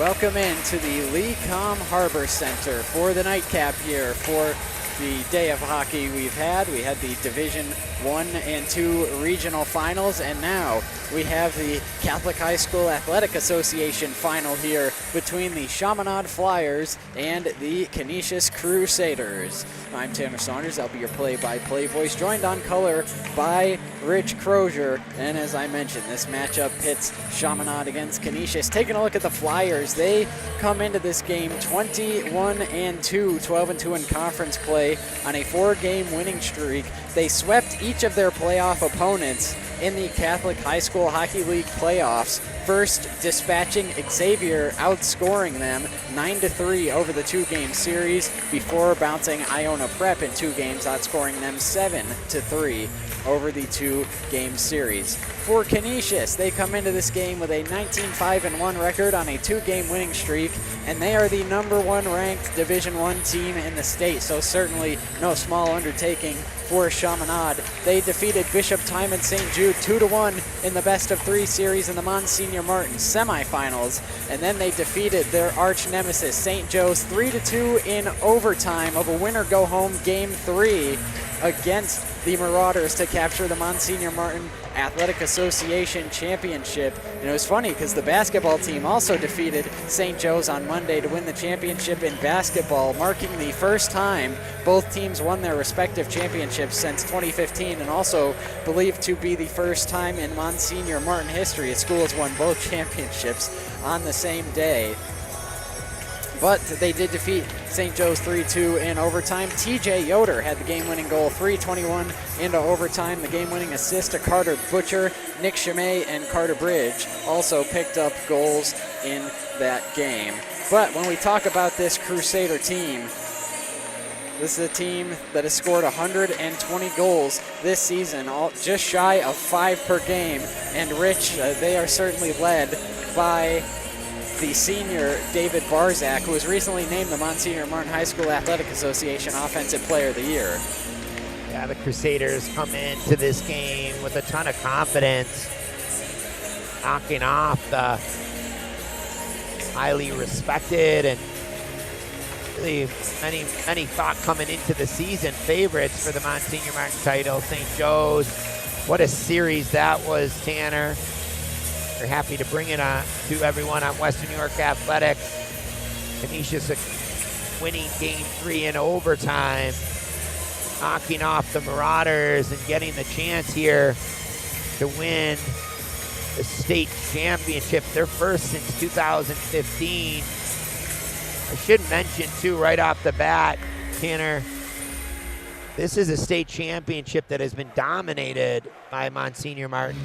welcome into the Lecom Harbor Center for the nightcap here for the day of hockey we've had. We had the Division I and II regional finals, and now we have the Catholic High School Athletic Association final here between the Chaminade Flyers and the Canisius Crusaders. I'm Tanner Saunders. I'll be your play-by-play voice, joined on color by Rich Crozier. And as I mentioned, this matchup pits Chaminade against Canisius. Taking a look at the Flyers, they come into this game 21-2, 12-2 in conference play on a 4-game winning streak. They swept each of their playoff opponents in the Catholic High School Hockey League playoffs, first dispatching Xavier, outscoring them 9-3 over the 2-game series before bouncing Iona Prep in 2 games, outscoring them 7-3 over the 2-game series. For Canisius, they come into this game with a 19-5-1 record on a 2-game winning streak, and they are the #1 ranked Division I team in the state, so certainly no small undertaking for Chaminade. They defeated Bishop Timon St. Jude 2-1 in the best-of-3 series in the Monsignor Martin semifinals, and then they defeated their arch nemesis St. Joe's 3-2 in overtime of a winner-go-home Game 3 against the Marauders to capture the Monsignor Martin Athletic Association Championship. And it was funny because the basketball team also defeated St. Joe's on Monday to win the championship in basketball, marking the first time both teams won their respective championships since 2015, and also believed to be the first time in Monsignor Martin history a school has won both championships on the same day. But they did defeat St. Joe's 3-2 in overtime. TJ Yoder had the game-winning goal, 3:21 into overtime. The game-winning assist to Carter Butcher, Nick Chimay, and Carter Bridge also picked up goals in that game. But when we talk about this Crusader team, this is a team that has scored 120 goals this season, just shy of 5 per game. And Rich, they are certainly led by the senior David Barzak, who was recently named the Monsignor Martin High School Athletic Association Offensive Player of the Year. Yeah, the Crusaders come into this game with a ton of confidence, knocking off the highly respected and really many thought coming into the season favorites for the Monsignor Martin title, St. Joe's. What a series that was, Tanner. We're happy to bring it on to everyone on Western New York Athletics. Canisius winning Game 3 in overtime, knocking off the Marauders and getting the chance here to win the state championship, their first since 2015. I should mention, too, right off the bat, Tanner, this is a state championship that has been dominated by Monsignor Martin.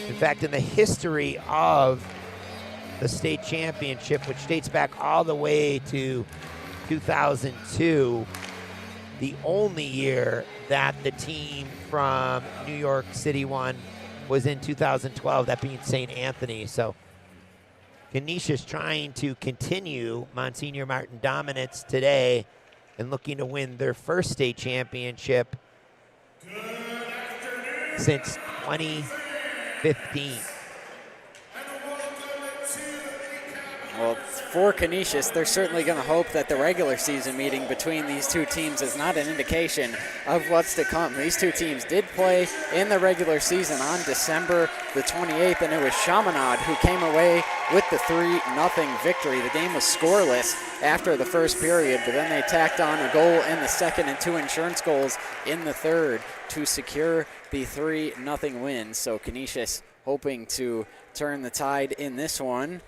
In fact, in the history of the state championship, which dates back all the way to 2002, the only year that the team from New York City won was in 2012, that being St. Anthony. So Canisius trying to continue Monsignor Martin dominance today and looking to win their first state championship since 2015. Well, for Canisius, they're certainly going to hope that the regular season meeting between these two teams is not an indication of what's to come. These two teams did play in the regular season on December the 28th, and it was Chaminade who came away with the 3-0 victory. The game was scoreless after the first period, but then they tacked on a goal in the second and 2 insurance goals in the third to secure the 3-0 win. So Canisius hoping to turn the tide in this one.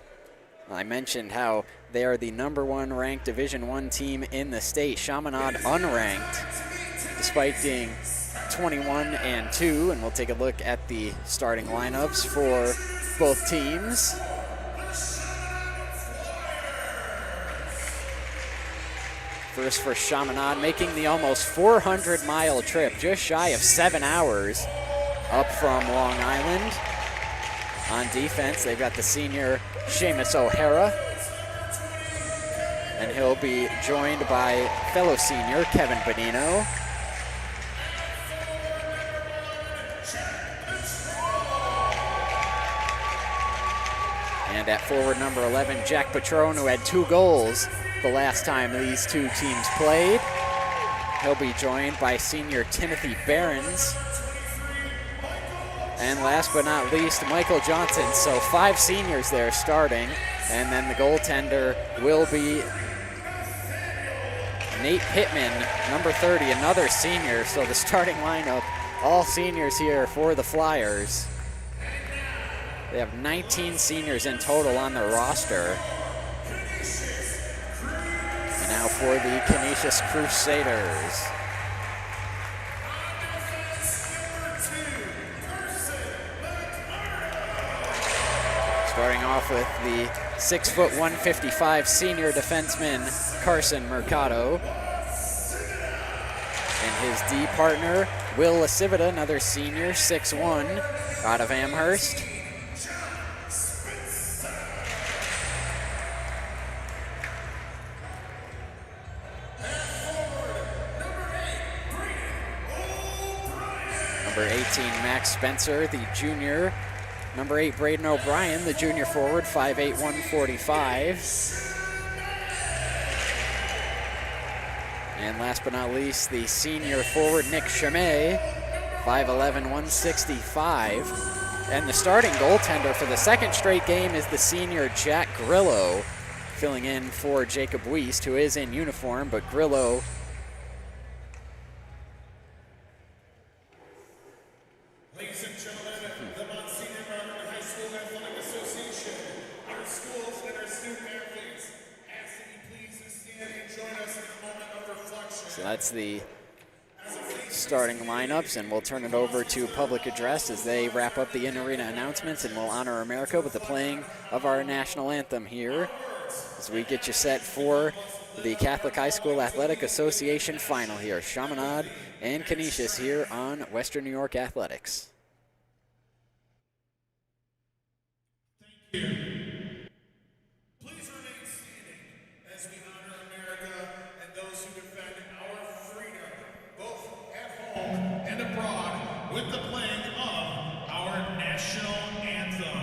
I mentioned how they are the #1 ranked Division I team in the state. Chaminade unranked, despite being 21-2, and we'll take a look at the starting lineups for both teams. First for Chaminade, making the almost 400-mile trip, just shy of 7 hours, up from Long Island. On defense, they've got the senior Seamus O'Hara, and he'll be joined by fellow senior Kevin Bonino. And at forward number 11, Jack Patron, who had 2 goals the last time these two teams played. He'll be joined by senior Timothy Behrens. And last but not least, Michael Johnson. So 5 seniors there starting. And then the goaltender will be Nate Pittman, number 30, another senior. So the starting lineup, all seniors here for the Flyers. They have 19 seniors in total on the roster. And now for the Canisius Crusaders. Starting off with the 6', 155 senior defenseman, Carson Mercado. And his D partner, Will Lasivita, another senior, 6'1", out of Amherst. Number 18, Max Spencer, the junior. Number 8, Braden O'Brien, the junior forward, 5'8", 145. And last but not least, the senior forward, Nick Chamay, 5'11", 165. And the starting goaltender for the second straight game is the senior Jack Grillo, filling in for Jacob Wiest, who is in uniform, but Grillo that's the starting lineups, and we'll turn it over to public address as they wrap up the in-arena announcements, and we'll honor America with the playing of our national anthem here as we get you set for the Catholic High School Athletic Association final here. Chaminade and Canisius here on Western New York Athletics. Thank you. Please remain standing as we honor America and those who defend our freedom, both at home and abroad, with the playing of our national anthem.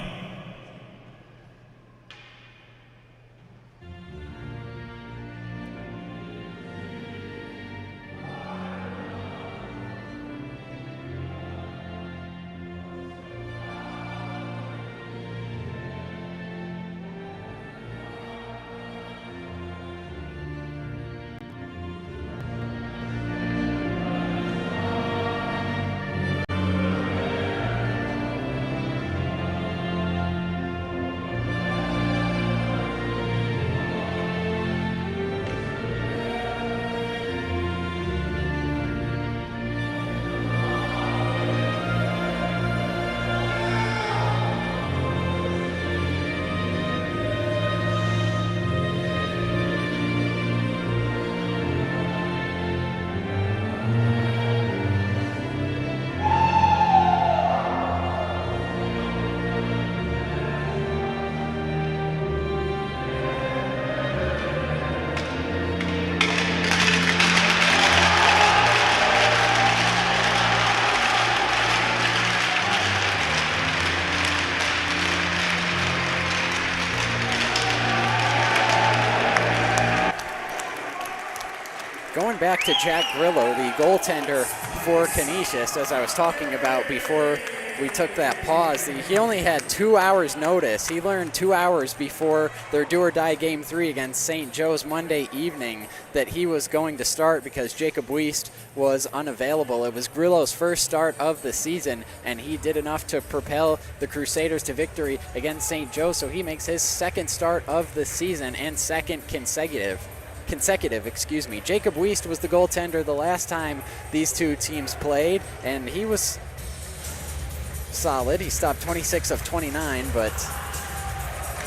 Going back to Jack Grillo, the goaltender for Canisius, as I was talking about before we took that pause, he only had 2 hours notice. He learned 2 hours before their do-or-die Game 3 against St. Joe's Monday evening that he was going to start because Jacob Wiest was unavailable. It was Grillo's first start of the season, and he did enough to propel the Crusaders to victory against St. Joe, so he makes his second start of the season and second consecutive. Jacob Wiest was the goaltender the last time these two teams played, and he was solid. He stopped 26 of 29, but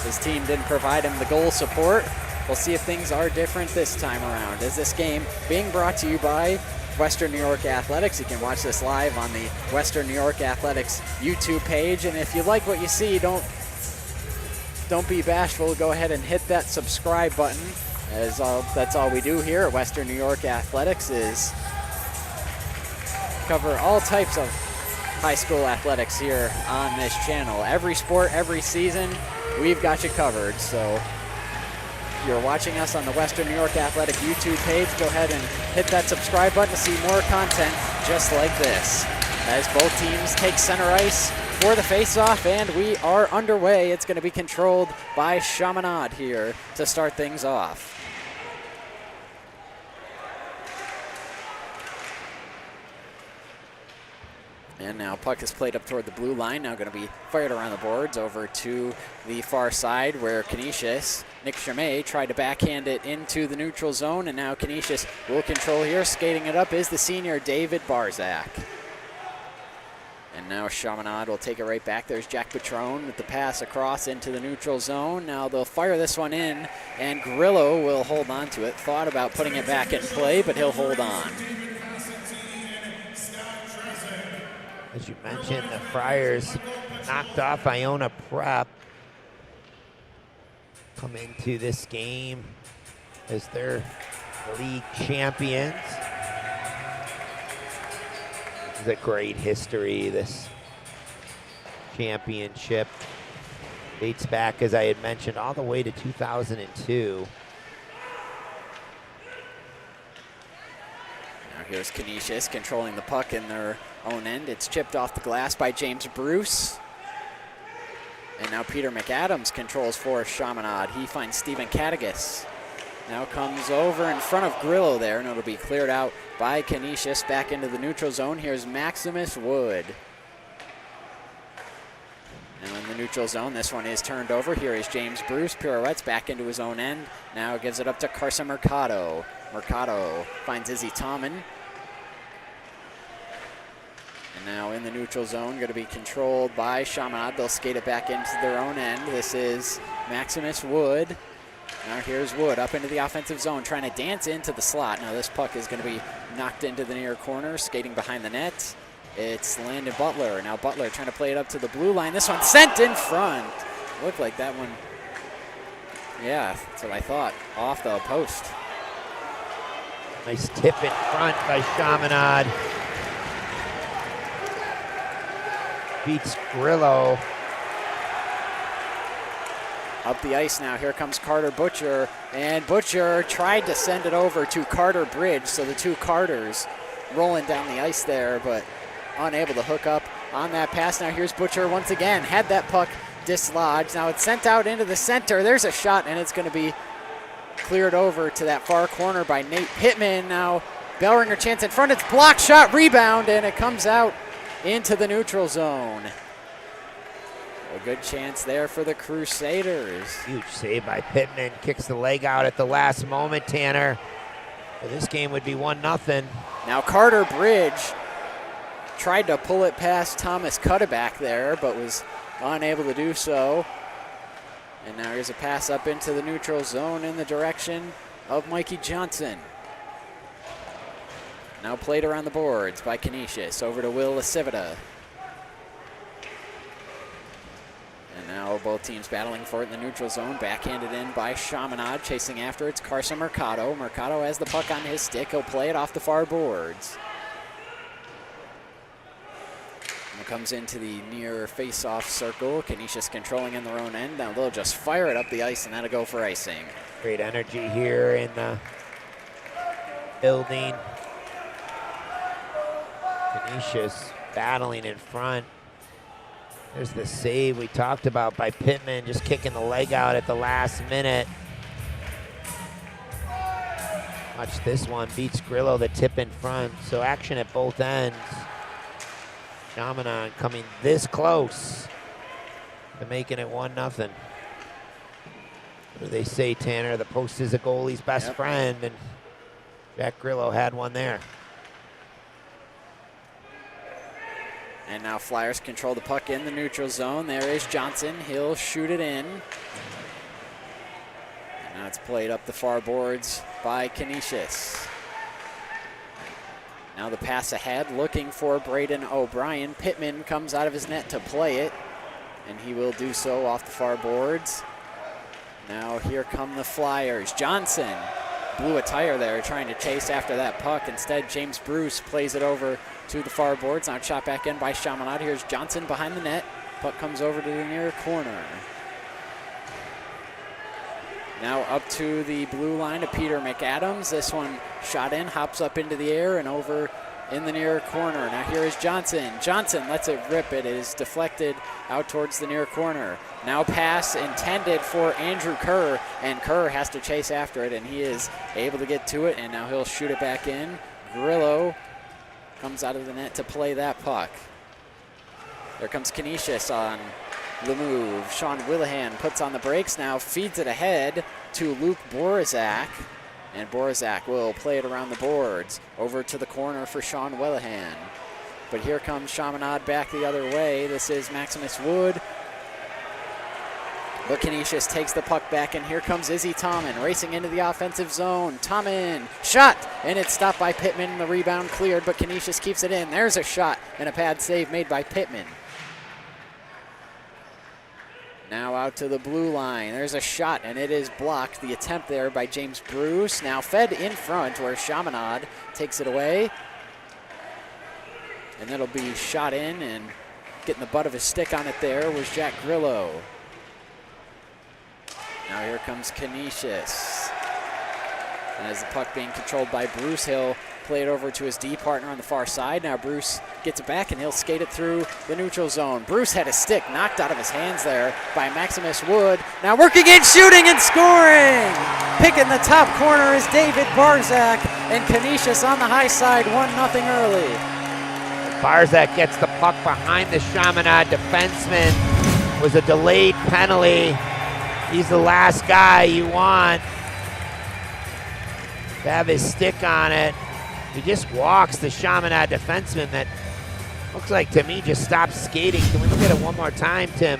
his team didn't provide him the goal support. We'll see if things are different this time around. As this game being brought to you by Western New York Athletics. You can watch this live on the Western New York Athletics YouTube page, and if you like what you see, don't be bashful. Go ahead and hit that subscribe button. That's all we do here at Western New York Athletics is cover all types of high school athletics here on this channel. Every sport, every season, we've got you covered. So if you're watching us on the Western New York Athletic YouTube page, go ahead and hit that subscribe button to see more content just like this. As both teams take center ice for the face-off, and we are underway. It's going to be controlled by CHAMINADE here to start things off. And now puck is played up toward the blue line. Now going to be fired around the boards over to the far side where CANISIUS, Nick Germain, tried to backhand it into the neutral zone. And now CANISIUS will control here. Skating it up is the senior David Barzak. And now CHAMINADE will take it right back. There's Jack Patrone with the pass across into the neutral zone. Now they'll fire this one in, and Grillo will hold on to it. Thought about putting it back in play, but he'll hold on. As you mentioned, the Friars knocked off Iona Prep. Come into this game as their league champions. This is a great history, this championship. Dates back, as I had mentioned, all the way to 2002. Now here's CANISIUS controlling the puck in their own end. It's chipped off the glass by James Bruce. And now Peter McAdams controls for CHAMINADE. He finds Stephen Katagas. Now comes over in front of Grillo there, and it'll be cleared out by CANISIUS back into the neutral zone. Here's Maximus Wood. Now in the neutral zone, this one is turned over. Here is James Bruce, pirouettes back into his own end. Now gives it up to Carson Mercado. Mercado finds Izzy Tommen. And now in the neutral zone, going to be controlled by CHAMINADE. They'll skate it back into their own end. This is Maximus Wood. Now here's Wood up into the offensive zone, trying to dance into the slot. Now this puck is going to be knocked into the near corner, skating behind the net. It's Landon Butler. Now Butler trying to play it up to the blue line. This one sent in front. Looked like that one, yeah, that's what I thought, off the post. Nice tip in front by CHAMINADE. Beats Grillo. Up the ice now, here comes Carter Butcher, and Butcher tried to send it over to Carter Bridge, so the two Carters rolling down the ice there, but unable to hook up on that pass. Now here's Butcher once again, had that puck dislodged. Now it's sent out into the center. There's a shot, and it's going to be cleared over to that far corner by Nate Pittman. Now Bellringer chance in front, it's blocked shot, rebound, and it comes out into the neutral zone. A good chance there for the Crusaders. Huge save by Pittman. Kicks the leg out at the last moment, Tanner. Well, this game would be 1-0. Now Carter Bridge tried to pull it past Thomas Cutterback there, but was unable to do so. And now here's a pass up into the neutral zone in the direction of Mikey Johnson. Now played around the boards by CANISIUS. Over to Will Lasivita. And now both teams battling for it in the neutral zone. Backhanded in by CHAMINADE. Chasing after it's Carson Mercado. Mercado has the puck on his stick. He'll play it off the far boards. And comes into the near face-off circle. CANISIUS controlling in their own end. Now they'll just fire it up the ice, and that'll go for icing. Great energy here in the building. CANISIUS battling in front. There's the save we talked about by Pittman, just kicking the leg out at the last minute. Watch this one, beats Grillo, the tip in front. So action at both ends. CHAMINADE coming this close to making it 1-0. What do they say, Tanner? The post is a goalie's best friend, and Jack Grillo had one there. And now Flyers control the puck in the neutral zone. There is Johnson. He'll shoot it in. And now it's played up the far boards by CANISIUS. Now the pass ahead, looking for Braden O'Brien. Pittman comes out of his net to play it, and he will do so off the far boards. Now here come the Flyers. Johnson blew a tire there trying to chase after that puck. Instead, James Bruce plays it over to the far boards. Now shot back in by Chaminade. Here's Johnson behind the net. Puck comes over to the near corner. Now up to the blue line to Peter McAdams. This one shot in, hops up into the air and over in the near corner. Now here is Johnson. Johnson lets it rip. It is deflected out towards the near corner. Now pass intended for Andrew Kerr, and Kerr has to chase after it, and he is able to get to it, and now he'll shoot it back in. Grillo comes out of the net to play that puck. There comes Canisius on the move. Sean Willihan puts on the brakes now, feeds it ahead to Luke Borzak, and Borzak will play it around the boards over to the corner for Sean Willihan. But here comes Chaminade back the other way. This is Maximus Wood. But Canisius takes the puck back, and here comes Izzy Tommen racing into the offensive zone. Tommen, shot, and it's stopped by Pittman. The rebound cleared, but Canisius keeps it in. There's a shot and a pad save made by Pittman. Now out to the blue line. There's a shot, and it is blocked. The attempt there by James Bruce. Now fed in front where Chaminade takes it away. And that'll be shot in, and getting the butt of his stick on it there was Jack Grillo. Now here comes Canisius. And as the puck being controlled by Bruce, he'll play it over to his D partner on the far side. Now Bruce gets it back, and he'll skate it through the neutral zone. Bruce had a stick knocked out of his hands there by Maximus Wood. Now working in, shooting and scoring! Picking the top corner is David Barzak, and Canisius on the high side, 1-0 early. Barzak gets the puck behind the Chaminade defenseman. Was a delayed penalty. He's the last guy you want to have his stick on it. He just walks the Chaminade defenseman that looks like to me just stopped skating. Can we look at it one more time, Tim?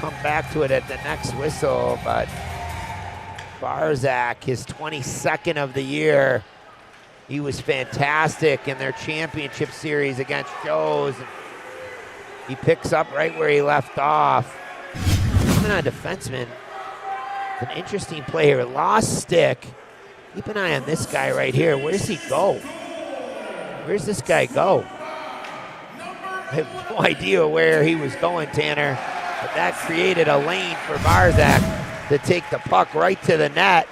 Come back to it at the next whistle, but Barzak, his 22nd of the year. He was fantastic in their championship series against Joe's. He picks up right where he left off. Coming on defenseman, an interesting player. Lost stick. Keep an eye on this guy right here. Where does he go? Where's this guy go? I have no idea where he was going, Tanner. But that created a lane for Barzak to take the puck right to the net.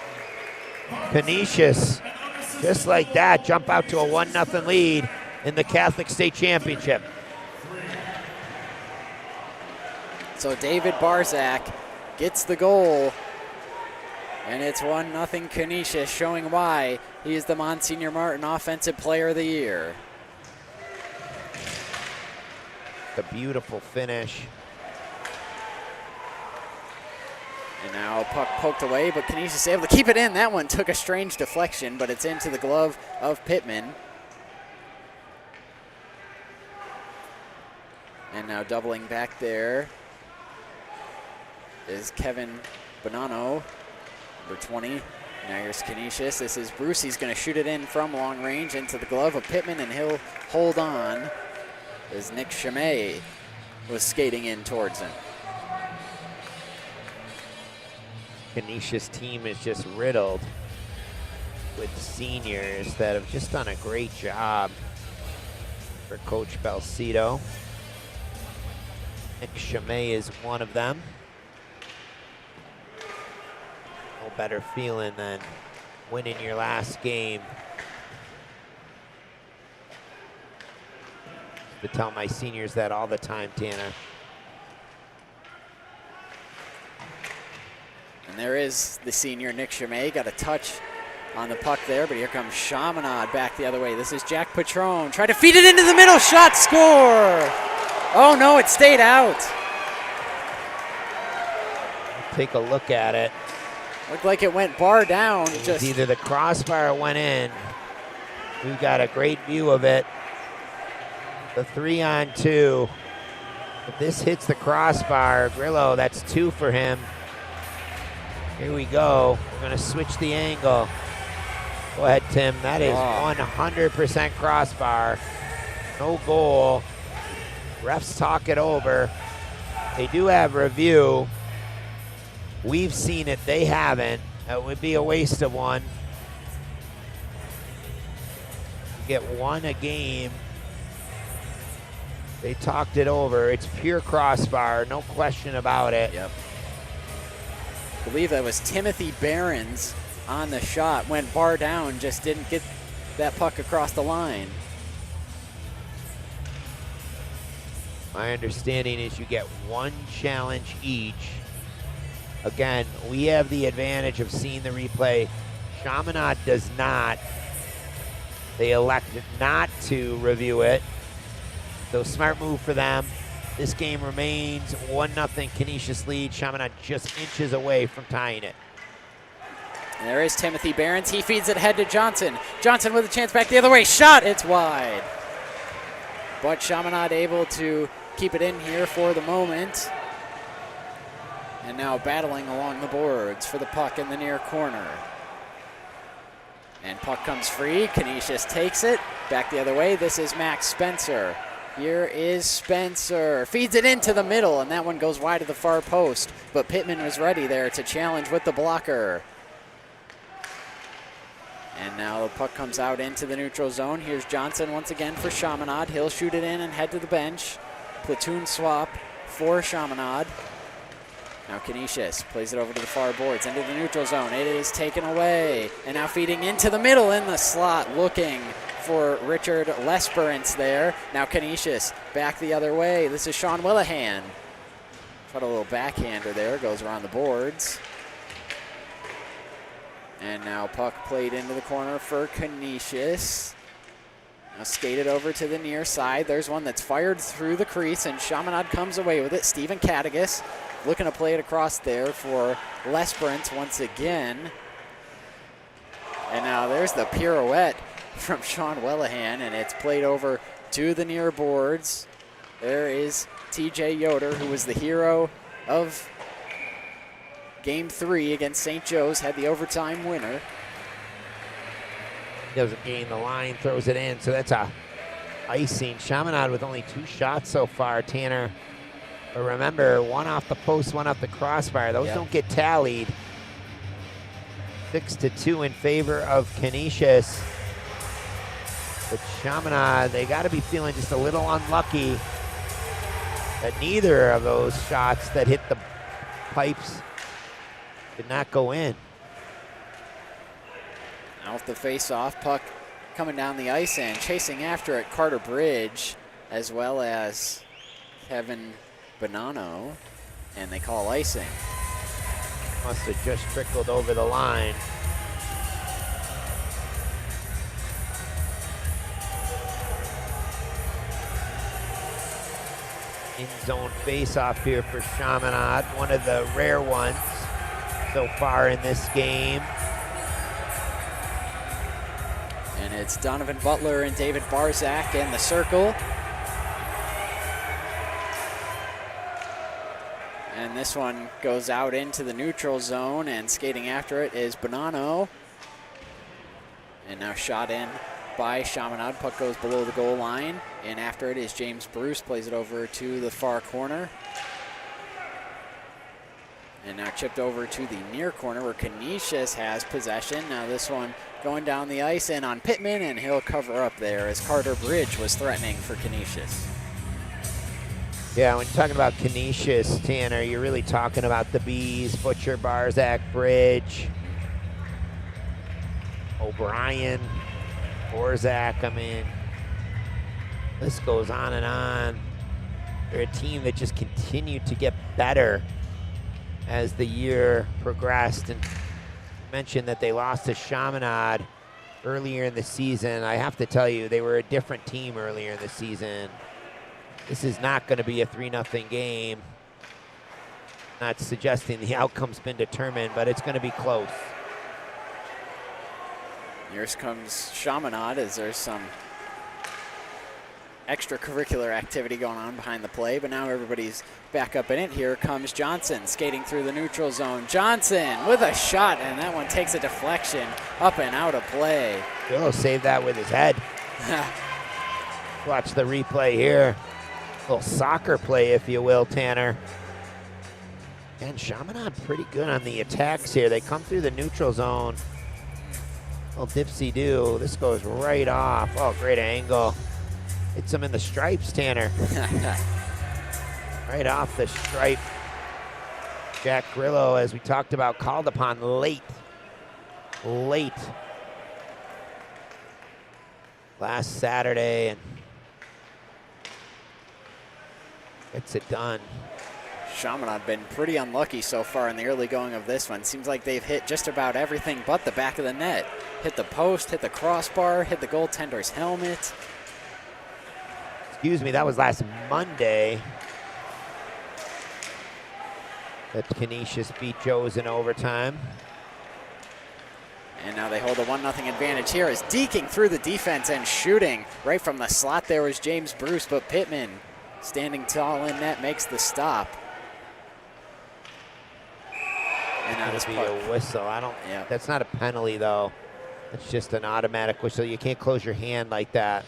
Canisius, just like that, jump out to a 1-0 lead in the Catholic State Championship. So David Barzak gets the goal, and it's 1-0 Canisius, showing why he is the Monsignor Martin Offensive Player of the Year. The beautiful finish. And now puck poked away, but Canisius able to keep it in. That one took a strange deflection, but it's into the glove of Pittman. And now doubling back there is Kevin Bonanno, number 20. Now here's Canisius. This is Bruce. He's going to shoot it in from long range into the glove of Pittman, and he'll hold on as Nick Chemay was skating in towards him. Canisius' team is just riddled with seniors that have just done a great job for Coach Balsito. Nick Chemay is one of them. No better feeling than winning your last game. I tell my seniors that all the time, Tanner. And there is the senior, Nick Chemay, got a touch on the puck there, but here comes Chaminade back the other way. This is Jack Patron, try to feed it into the middle, shot, score! Oh no, it stayed out. Take a look at it. Looked like it went bar down. It was either the crossbar or went in. We've got a great view of it. The 3-on-2. If this hits the crossbar, Grillo, that's 2 for him. Here we go. We're going to switch the angle. Go ahead, Tim. That is 100% crossbar. No goal. Refs talk it over. They do have review. We've seen it, they haven't. It would be a waste of one. You get one a game. They talked it over. It's pure crossbar, no question about it. Yep. I believe that was Timothy Behrens on the shot. Went bar down, just didn't get that puck across the line. My understanding is you get one challenge each. Again, we have the advantage of seeing the replay. Chaminade does not. They elected not to review it. So smart move for them. This game remains 1-0 Canisius lead. Chaminade just inches away from tying it. And there is Timothy Behrens. He feeds it ahead to Johnson. Johnson with a chance back the other way. Shot, it's wide. But Chaminade able to keep it in here for the moment. And now battling along the boards for the puck in the near corner. And puck comes free. Canisius takes it. Back the other way. This is Max Spencer. Here is Spencer. Feeds it into the middle, and that one goes wide of the far post. But Pittman was ready there to challenge with the blocker. And now the puck comes out into the neutral zone. Here's Johnson once again for Chaminade. He'll shoot it in and head to the bench. Platoon swap for Chaminade. Now Canisius plays it over to the far boards, into the neutral zone. It is taken away. And now feeding into the middle in the slot, looking for Richard Lesperance there. Now Canisius back the other way. This is Sean Willihan. Got a little backhander there, goes around the boards. And now puck played into the corner for Canisius. Now skated over to the near side. There's one that's fired through the crease, and Chaminade comes away with it. Stephen Katagas looking to play it across there for Lesperance once again. And now there's the pirouette from Sean Willihan, and it's played over to the near boards. There is TJ Yoder, who was the hero of Game 3 against St. Joe's, had the overtime winner. Doesn't gain the line, throws it in, so that's a icing. Chaminade with only 2 shots so far, Tanner. But remember, one off the post, one off the crossbar. Those don't get tallied. 6-2 in favor of Canisius. But Chaminade, they got to be feeling just a little unlucky that neither of those shots that hit the pipes did not go in. Off the face-off, puck coming down the ice and chasing after it, Carter Bridge, as well as Kevin Bonanno, and they call icing. Must have just trickled over the line. In-zone face-off here for Chaminade, one of the rare ones so far in this game. And it's Donovan Butler and David Barzak in the circle. And this one goes out into the neutral zone, and skating after it is Bonanno. And now shot in by Chaminade. Puck goes below the goal line, and after it is James Bruce, plays it over to the far corner. And now chipped over to the near corner where Canisius has possession. Now this one going down the ice and on Pittman, and he'll cover up there as Carter Bridge was threatening for Canisius. Yeah, when you're talking about Canisius, Tanner, you're really talking about the Bees, Butcher, Barzak, Bridge, O'Brien, Barzak. I mean, this goes on and on. They're a team that just continued to get better as the year progressed. And mentioned that they lost to Chaminade earlier in the season. I have to tell you, they were a different team earlier in the season. This is not going to be a 3-0 game. Not suggesting the outcome's been determined, but it's going to be close. Here comes Chaminade as there's some extracurricular activity going on behind the play, but now everybody's back up in it. Here comes Johnson skating through the neutral zone. Johnson with a shot, and that one takes a deflection up and out of play. He'll save that with his head. Watch the replay here. A little soccer play, if you will, Tanner. And Chaminade pretty good on the attacks here. They come through the neutral zone. Little dipsy-do. This goes right off. Oh, great angle. Hits him in the stripes, Tanner. Right off the stripe. Jack Grillo, as we talked about, called upon late last Saturday, and gets it done. Chaminade been pretty unlucky so far in the early going of this one. Seems like they've hit just about everything but the back of the net. Hit the post, hit the crossbar, hit the goaltender's helmet. Excuse me, that was last Monday that Canisius beat Joe's in overtime. And now they hold a 1-0 advantage here as deking through the defense and shooting. Right from the slot there was James Bruce, but Pittman, standing tall in net, makes the stop. And now this be a whistle. Yeah. That's not a penalty though. It's just an automatic whistle. You can't close your hand like that.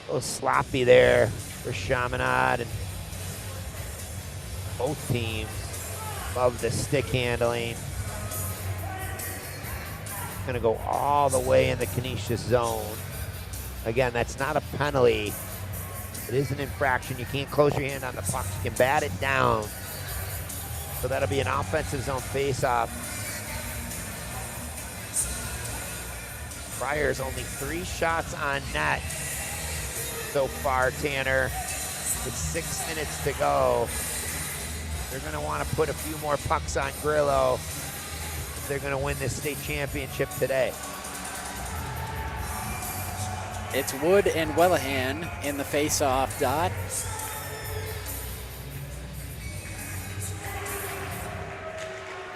A little sloppy there for Chaminade, and both teams love the stick handling. Gonna go all the way in the Canisius zone. Again, that's not a penalty. It is an infraction. You can't close your hand on the puck. You can bat it down. So that'll be an offensive zone face-off. Friars only 3 shots on net so far, Tanner. With 6 minutes to go. They're gonna want to put a few more pucks on Grillo if they're gonna win this state championship today. It's Wood and Wellahan in the face-off dot.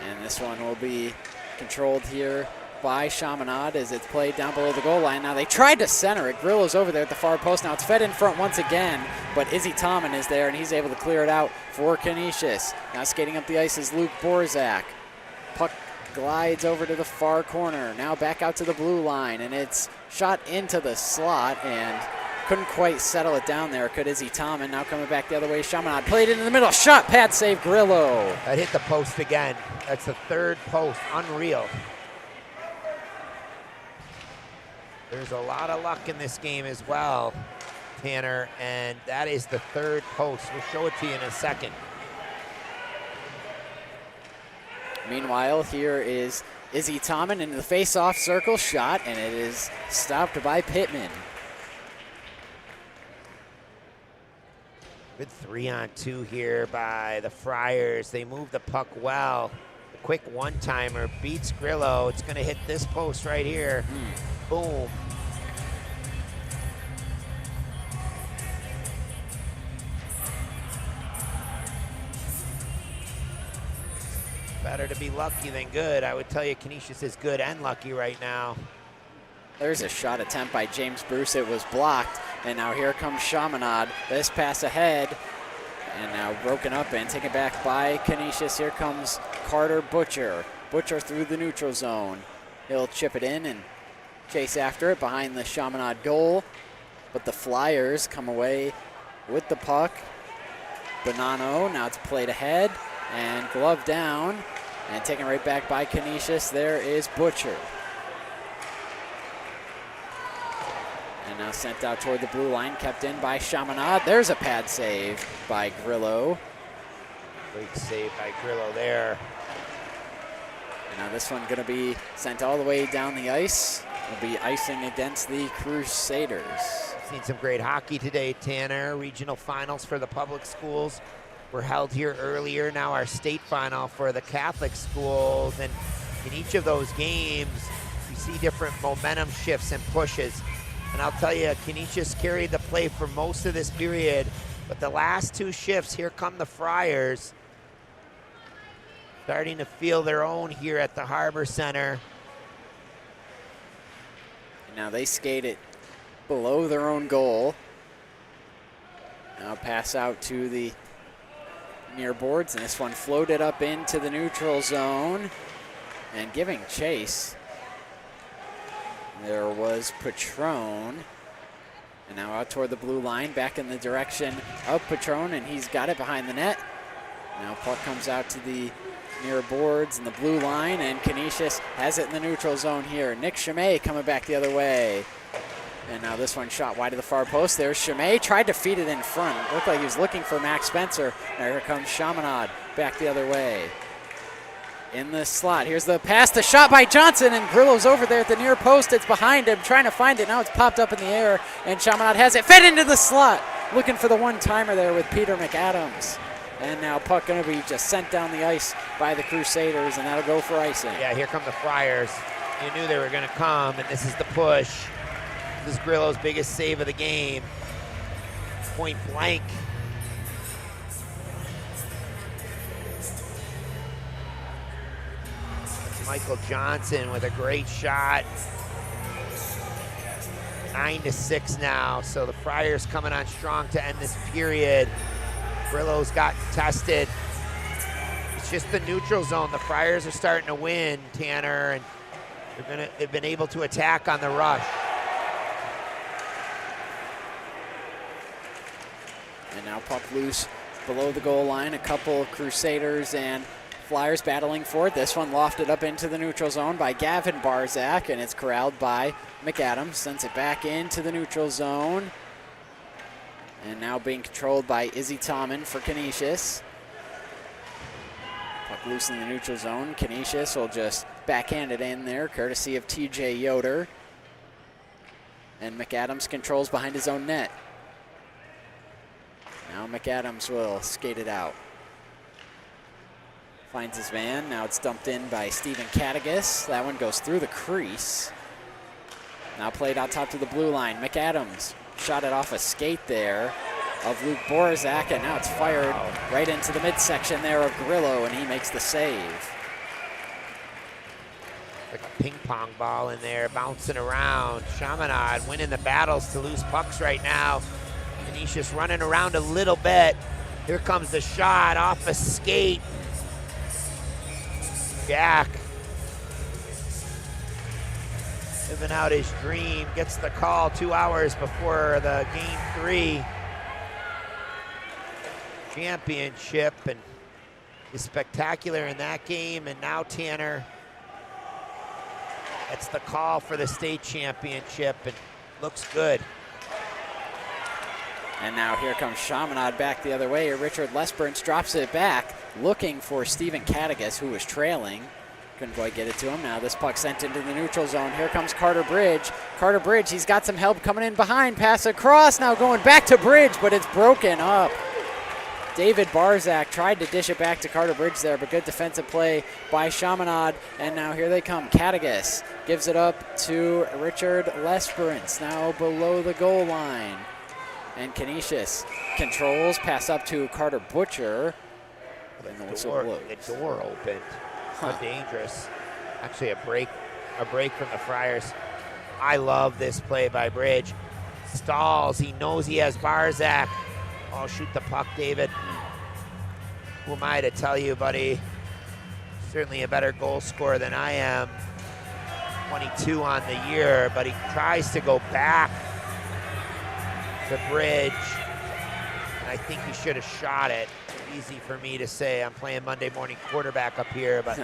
And this one will be controlled here by Chaminade as it's played down below the goal line. Now they tried to center it. Grillo's over there at the far post. Now it's fed in front once again, but Izzy Tomlin is there and he's able to clear it out for Canisius. Now skating up the ice is Luke Borzak. Puck glides over to the far corner. Now back out to the blue line, and it's shot into the slot and couldn't quite settle it down there. Could Izzy Tomlin. Now coming back the other way. Chaminade played it in the middle. Shot, pad save, Grillo. That hit the post again. That's the 3rd post. Unreal. There's a lot of luck in this game as well, Tanner, and that is the 3rd post. We'll show it to you in a second. Meanwhile, here is Izzy Tomlin in the face-off circle shot, and it is stopped by Pittman. Good 3-on-2 here by the Friars. They move the puck well. A quick one-timer beats Grillo. It's going to hit this post right here. Boom. Better to be lucky than good. I would tell you Canisius is good and lucky right now. There's a shot attempt by James Bruce. It was blocked, and now here comes Chaminade. This pass ahead, and now broken up and taken back by Canisius. Here comes Carter Butcher. Butcher through the neutral zone. He'll chip it in and chase after it behind the Chaminade goal, but the Flyers come away with the puck. Bonanno, now it's played ahead, and glove down, and taken right back by Canisius. There is Butcher. And now sent out toward the blue line, kept in by Chaminade. There's a pad save by Grillo. Great save by Grillo there. And now this one gonna be sent all the way down the ice. Will be icing against the Crusaders. Seen some great hockey today, Tanner. Regional finals for the public schools were held here earlier. Now our state final for the Catholic schools. And in each of those games, we see different momentum shifts and pushes. And I'll tell you, Canisius carried the play for most of this period, but the last 2 shifts, here come the Friars, starting to feel their own here at the Harbor Center. And now they skate it below their own goal. Now pass out to the near boards, and this one floated up into the neutral zone and giving chase. There was Patron. And now out toward the blue line, back in the direction of Patron, and he's got it behind the net. Now puck comes out to the near boards and the blue line, and Canisius has it in the neutral zone here. Nick CHAMINADE coming back the other way. And now this one shot wide of the far post. There's CHAMINADE, tried to feed it in front. It looked like he was looking for Max Spencer. Now here comes CHAMINADE back the other way. In the slot, here's the pass, the shot by Johnson, and Grillo's over there at the near post. It's behind him, trying to find it. Now it's popped up in the air, and CHAMINADE has it, fed into the slot. Looking for the one-timer there with Peter McAdams. And now puck gonna be just sent down the ice by the Crusaders, and that'll go for icing. Yeah, here come the Friars. You knew they were gonna come, and this is the push. This is Grillo's biggest save of the game. Point blank. Michael Johnson with a great shot. 9-6 now, so the Friars coming on strong to end this period. Grillo's got tested. It's just the neutral zone. The Friars are starting to win, Tanner, and they've been able to attack on the rush. And now puck loose below the goal line. A couple of Crusaders and Flyers battling for it. This one lofted up into the neutral zone by Gavin Barzak, and it's corralled by McAdams. Sends it back into the neutral zone. And now being controlled by Izzy Tommen for Canisius. Puck loose in the neutral zone. Canisius will just backhand it in there, courtesy of TJ Yoder. And McAdams controls behind his own net. Now McAdams will skate it out. Finds his man. Now it's dumped in by Stephen Katagas. That one goes through the crease. Now played out top to the blue line. McAdams shot it off a skate there of Luke Borzak, and now it's fired right into the midsection there of Grillo, and he makes the save. Like a ping pong ball in there, bouncing around. CHAMINADE winning the battles to lose pucks right now. Canisius running around a little bit. Here comes the shot off a skate. Jack living out his dream, gets the call 2 hours before the Game 3 championship, and is spectacular in that game. And now Tanner, that's the call for the state championship, and looks good. And now here comes CHAMINADE back the other way. Richard Lesperance drops it back, looking for Stephen Katagas, who was trailing. Couldn't quite get it to him. Now this puck sent into the neutral zone. Here comes Carter Bridge. Carter Bridge, he's got some help coming in behind. Pass across, now going back to Bridge, but it's broken up. David Barzak tried to dish it back to Carter Bridge there, but good defensive play by CHAMINADE. And now here they come. Katagas gives it up to Richard Lesperance, now below the goal line. And Canisius controls, pass up to Carter Butcher. The door opened. How dangerous. Actually a break from the Friars. I love this play by Bridge. Stalls, he knows he has Barzak. Oh, shoot the puck, David. Who am I to tell you, buddy? Certainly a better goal scorer than I am. 22 on the year, but he tries to go back to Bridge, and I think he should have shot it. Easy for me to say. I'm playing Monday morning quarterback up here, but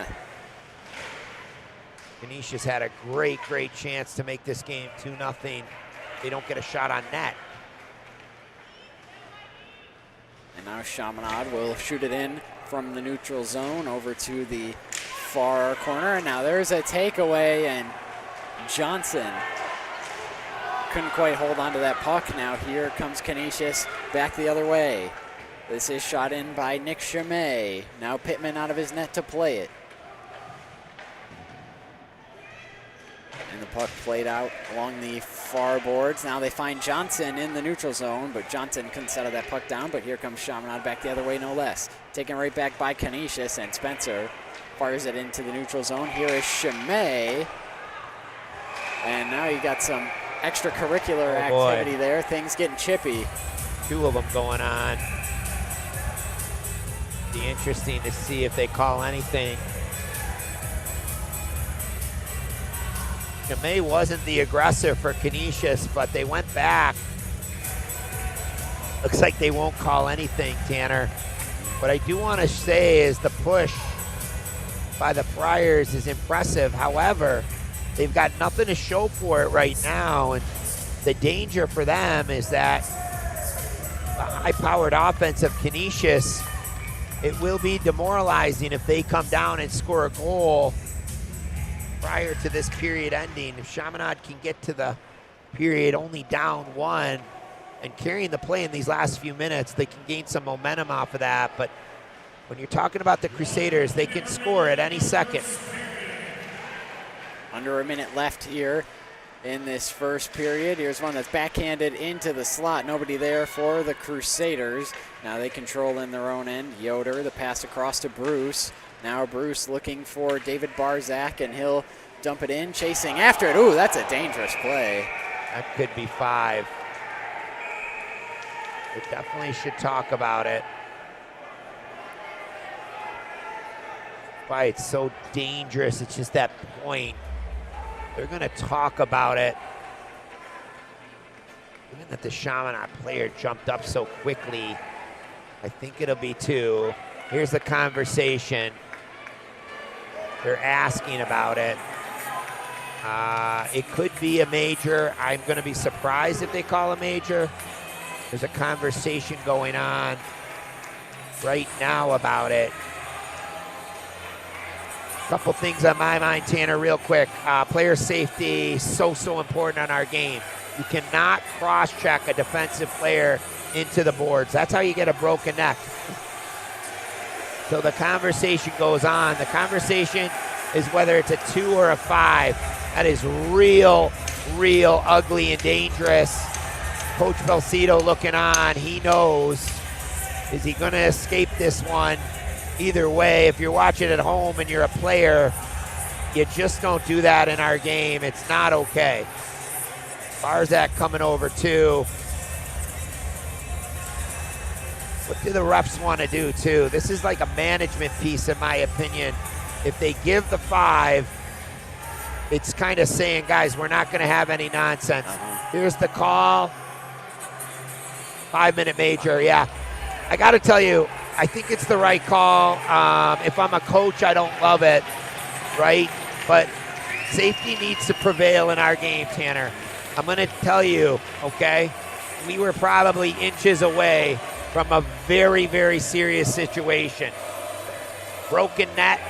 Canisius had a great chance to make this game 2-0. They don't get a shot on net. And now CHAMINADE will shoot it in from the neutral zone over to the far corner. And now there's a takeaway, and Johnson couldn't quite hold on to that puck. Now here comes Canisius back the other way. This is shot in by Nick CHAMINADE. Now Pittman out of his net to play it. And the puck played out along the far boards. Now they find Johnson in the neutral zone, but Johnson couldn't settle that puck down. But here comes CHAMINADE back the other way, no less. Taken right back by Canisius, and Spencer fires it into the neutral zone. Here is CHAMINADE. And now you got some extracurricular activity there. Things getting chippy. Two of them going on. Be interesting to see if they call anything. CHAMINADE wasn't the aggressor for Canisius, but they went back. Looks like they won't call anything, Tanner. What I do want to say is the push by the Friars is impressive. However, they've got nothing to show for it right now, and the danger for them is that the high-powered offense of Canisius, it will be demoralizing if they come down and score a goal prior to this period ending. If Chaminade can get to the period only down 1 and carrying the play in these last few minutes, they can gain some momentum off of that. But when you're talking about the Crusaders, they can score at any second. Under a minute left here in this first period. Here's one that's backhanded into the slot. Nobody there for the Crusaders. Now they control in their own end. Yoder, the pass across to Bruce. Now Bruce looking for David Barzak, and he'll dump it in, chasing after it. Ooh, that's a dangerous play. That could be 5. We definitely should talk about it. Why it's so dangerous, it's just that point. They're gonna talk about it. Given that the Chaminade player jumped up so quickly, I think it'll be 2. Here's the conversation. They're asking about it. It could be a major. I'm gonna be surprised if they call a major. There's a conversation going on right now about it. Couple things on my mind, Tanner, real quick. Player safety, so important on our game. You cannot cross-check a defensive player into the boards. That's how you get a broken neck. So the conversation goes on. The conversation is whether it's a 2 or a 5. That is real ugly and dangerous. Coach Belcito looking on. He knows. Is he going to escape this one? Either way, if you're watching at home and you're a player, you just don't do that in our game. It's not okay. Barzak coming over too. What do the refs want to do too? This is like a management piece in my opinion. If they give the 5, it's kind of saying, guys, we're not going to have any nonsense. Here's the call. 5-minute major, yeah. I got to tell you, I think it's the right call. If I'm a coach, I don't love it, right? But safety needs to prevail in our game, Tanner. I'm going to tell you, okay, we were probably inches away from a very serious situation. Broken neck,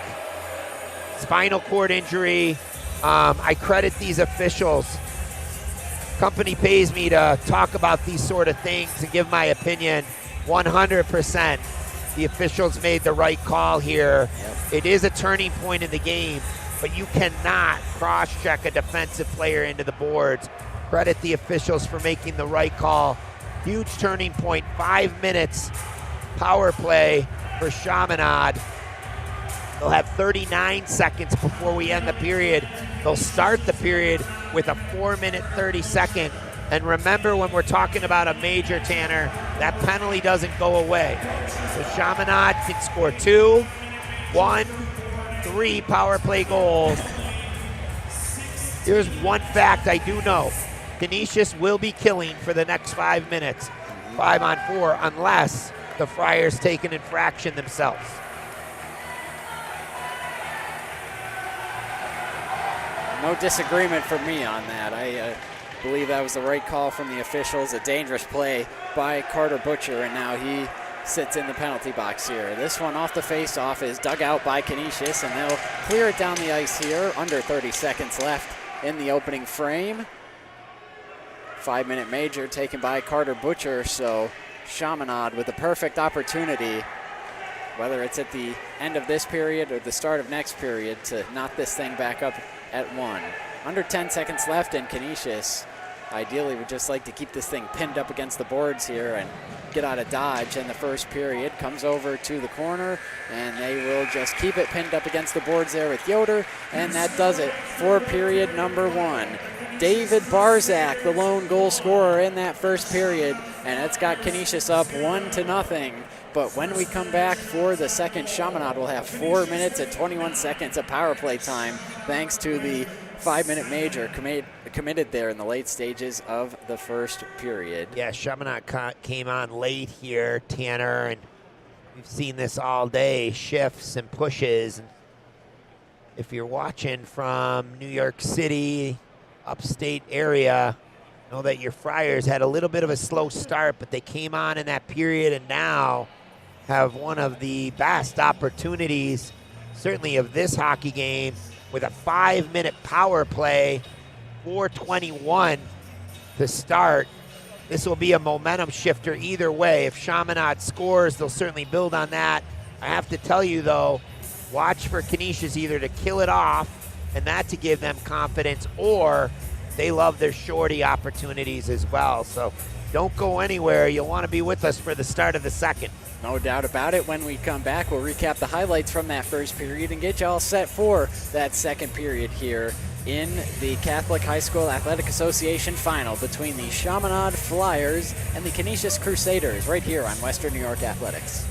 spinal cord injury. I credit these officials. Company pays me to talk about these sort of things and give my opinion. 100%. The officials made the right call here. It is a turning point in the game, but you cannot cross-check a defensive player into the boards. Credit the officials for making the right call. Huge turning point, 5 minutes power play for Chaminade. They'll have 39 seconds before we end the period. They'll start the period with a 4-minute 30-second. And remember, when we're talking about a major, Tanner, that penalty doesn't go away. So Chaminade can score 2, 1, 3 power play goals. Here's one fact I do know. Canisius will be killing for the next 5 minutes, 5-on-4, unless the Friars take an infraction themselves. No disagreement from me on that. I believe that was the right call from the officials. A dangerous play by Carter Butcher, and now he sits in the penalty box here. This one off the face-off is dug out by Canisius, and they'll clear it down the ice here. Under 30 seconds left in the opening frame. 5-minute major taken by Carter Butcher, so Chaminade with the perfect opportunity, whether it's at the end of this period or the start of next period, to knock this thing back up at 1. Under 10 seconds left, and Canisius ideally would just like to keep this thing pinned up against the boards here and get out of dodge in the first period. Comes over to the corner, and they will just keep it pinned up against the boards there with Yoder, and that does it for period number 1. David Barzak, the lone goal scorer in that first period, and it's got Canisius up 1-0. But when we come back for the second, Chaminade will have 4 minutes and 21 seconds of power play time, thanks to the 5-minute major committed there in the late stages of the first period. Yeah, Chaminade came on late here, Tanner, and we've seen this all day, shifts and pushes. And if you're watching from New York City, upstate area, know that your Friars had a little bit of a slow start, but they came on in that period and now have one of the best opportunities, certainly of this hockey game, with a 5-minute power play, 4:21 to start. This will be a momentum shifter either way. If Chaminade scores, they'll certainly build on that. I have to tell you, though, watch for Canisius either to kill it off and that to give them confidence, or they love their shorty opportunities as well. So don't go anywhere. You'll want to be with us for the start of the second. No doubt about it. When we come back, we'll recap the highlights from that first period and get you all set for that second period here in the Catholic High School Athletic Association final between the Chaminade Flyers and the Canisius Crusaders right here on Western New York Athletics.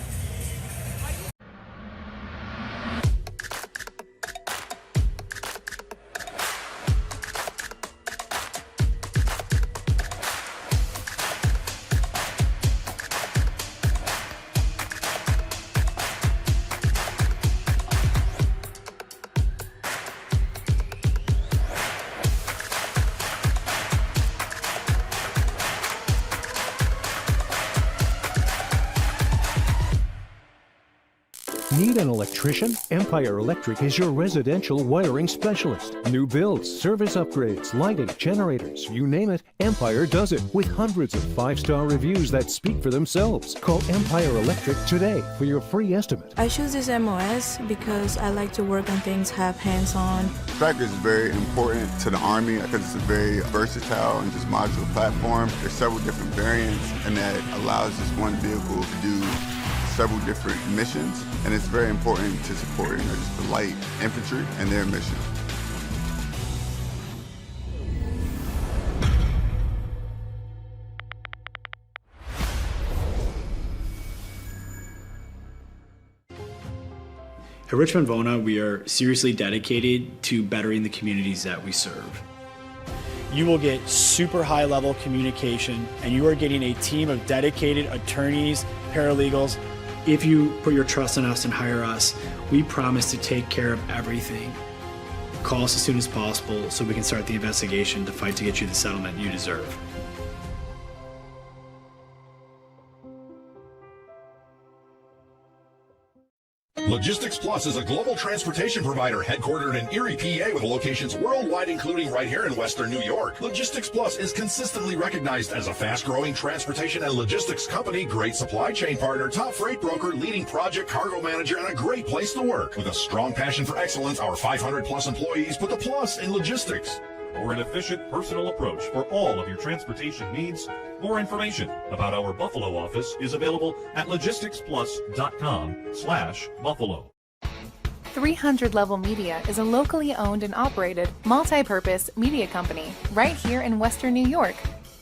Need an electrician? Empire Electric is your residential wiring specialist. New builds, service upgrades, lighting, generators, you name it, Empire does it with hundreds of 5-star reviews that speak for themselves. Call Empire Electric today for your free estimate. I choose this MOS because I like to work on things, have hands-on. Tracker is very important to the Army because it's a very versatile and just modular platform. There's several different variants, and that allows this one vehicle to do several different missions, and it's very important to support just the light infantry and their mission. At Richmond Vona, we are seriously dedicated to bettering the communities that we serve. You will get super high level communication, and you are getting a team of dedicated attorneys, paralegals. If you put your trust in us and hire us, we promise to take care of everything. Call us as soon as possible so we can start the investigation to fight to get you the settlement you deserve. Logistics Plus is a global transportation provider headquartered in Erie, PA, with locations worldwide, including right here in Western New York. Logistics Plus is consistently recognized as a fast-growing transportation and logistics company, great supply chain partner, top freight broker, leading project cargo manager, and a great place to work. With a strong passion for excellence, our 500-plus employees put the plus in logistics. Or an efficient, personal approach for all of your transportation needs. More information about our Buffalo office is available at logisticsplus.com/Buffalo. 300 Level Media is a locally owned and operated, multi-purpose media company right here in Western New York.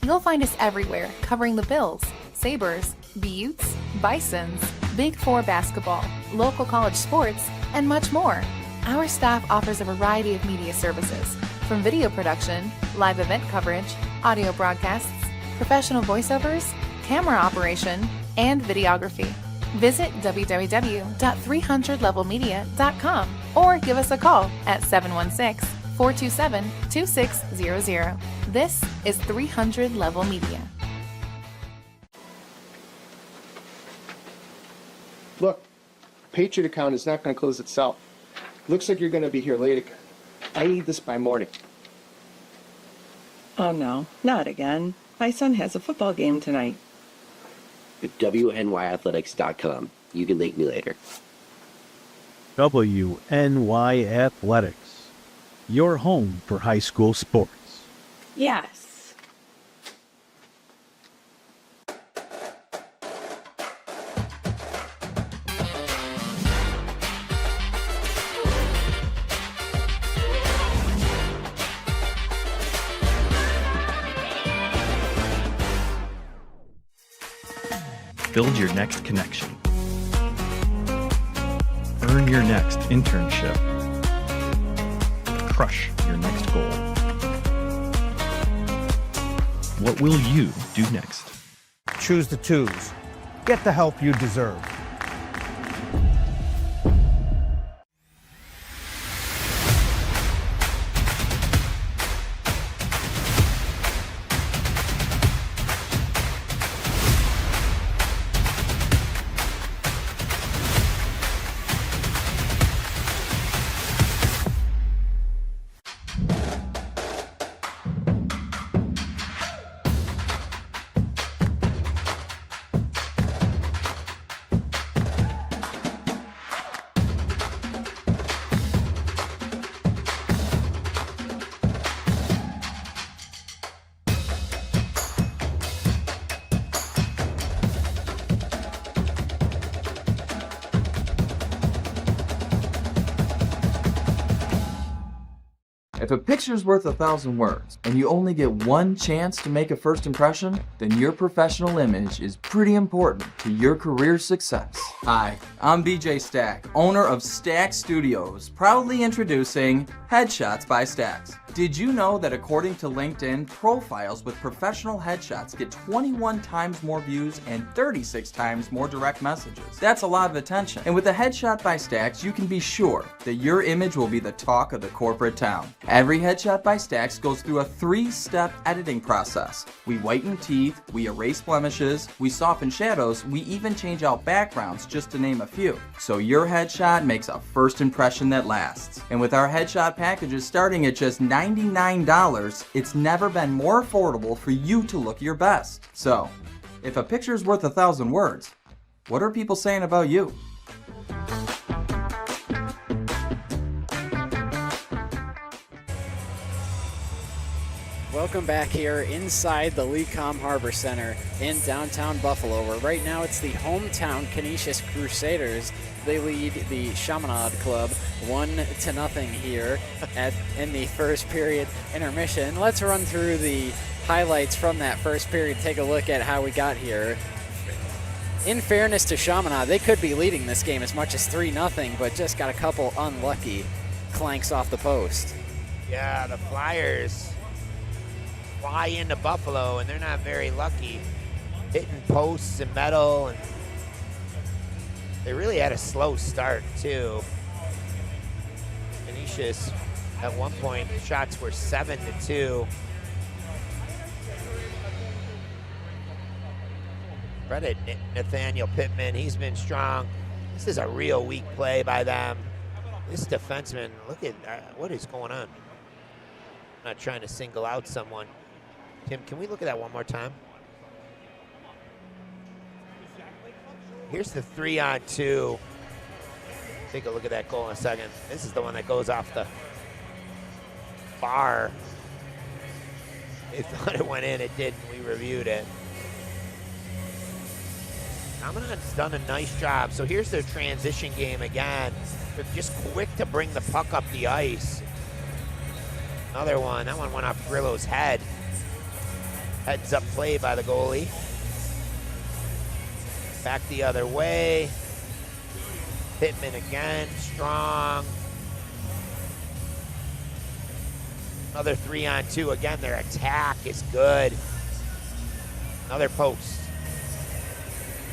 You'll find us everywhere, covering the Bills, Sabres, Buttes, Bisons, Big Four basketball, local college sports, and much more. Our staff offers a variety of media services, from video production, live event coverage, audio broadcasts, professional voiceovers, camera operation, and videography. Visit www.300levelmedia.com or give us a call at 716-427-2600. This is 300 Level Media. Look, Patriot account is not going to close itself. Looks like you're going to be here late again. I need this by morning. Oh no, not again. My son has a football game tonight. At WNYAthletics.com. You can thank me later. WNYAthletics. Your home for high school sports. Yes. Build your next connection. Earn your next internship. Crush your next goal. What will you do next? Choose the twos. Get the help you deserve. If a picture's worth 1,000 words, and you only get one chance to make a first impression, then your professional image is pretty important to your career success. Hi, I'm BJ Stack, owner of Stack Studios, proudly introducing Headshots by Stacks. Did you know that according to LinkedIn, profiles with professional headshots get 21 times more views and 36 times more direct messages? That's a lot of attention. And with a headshot by Stacks, you can be sure that your image will be the talk of the corporate town. Every headshot by Stacks goes through a 3-step editing process. We whiten teeth, we erase blemishes, we soften shadows, we even change out backgrounds, just to name a few. So your headshot makes a first impression that lasts. And with our headshot packages starting at just $99, it's never been more affordable for you to look your best. So, if a picture's worth 1,000 words, what are people saying about you? Welcome back here inside the Lecom Harbor Center in downtown Buffalo, where right now it's the hometown Canisius Crusaders. They lead the CHAMINADE club 1-0 here in the first period intermission. Let's run through the highlights from that first period, take a look at how we got here. In fairness to CHAMINADE, they could be leading this game as much as 3-0, but just got a couple unlucky clanks off the post. Yeah, the Flyers fly into Buffalo, and they're not very lucky, hitting posts and metal, and they really had a slow start too. Canisius, at one point, shots were 7-2. Credit Nathaniel Pittman, he's been strong. This is a real weak play by them. This defenseman, look at what is going on. I'm not trying to single out someone. Tim, can we look at that one more time? Here's the 3-on-2. Take a look at that goal in a second. This is the one that goes off the bar. They thought it went in, it didn't. We reviewed it. CHAMINADE's done a nice job. So here's their transition game again. They're just quick to bring the puck up the ice. Another one, that one went off Grillo's head. Heads up play by the goalie. Back the other way. Pittman again, strong. Another 3-on-2. Again, their attack is good. Another post.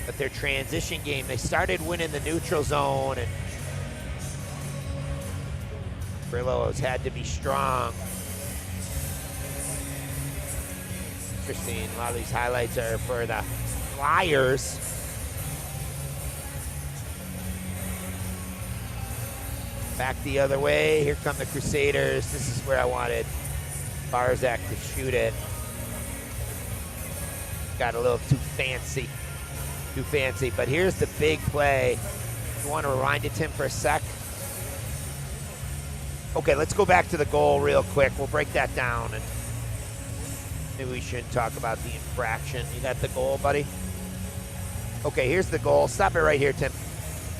But their transition game, they started winning the neutral zone, and Grillo's had to be strong. Interesting, a lot of these highlights are for the Flyers. Back the other way, here come the Crusaders. This is where I wanted Barzak to shoot it. Got a little too fancy, but here's the big play. You want to rewind it, Tim, for a sec? Okay, let's go back to the goal real quick. We'll break that down, and maybe we shouldn't talk about the infraction. You got the goal, buddy? Okay, here's the goal. Stop it right here, Tim.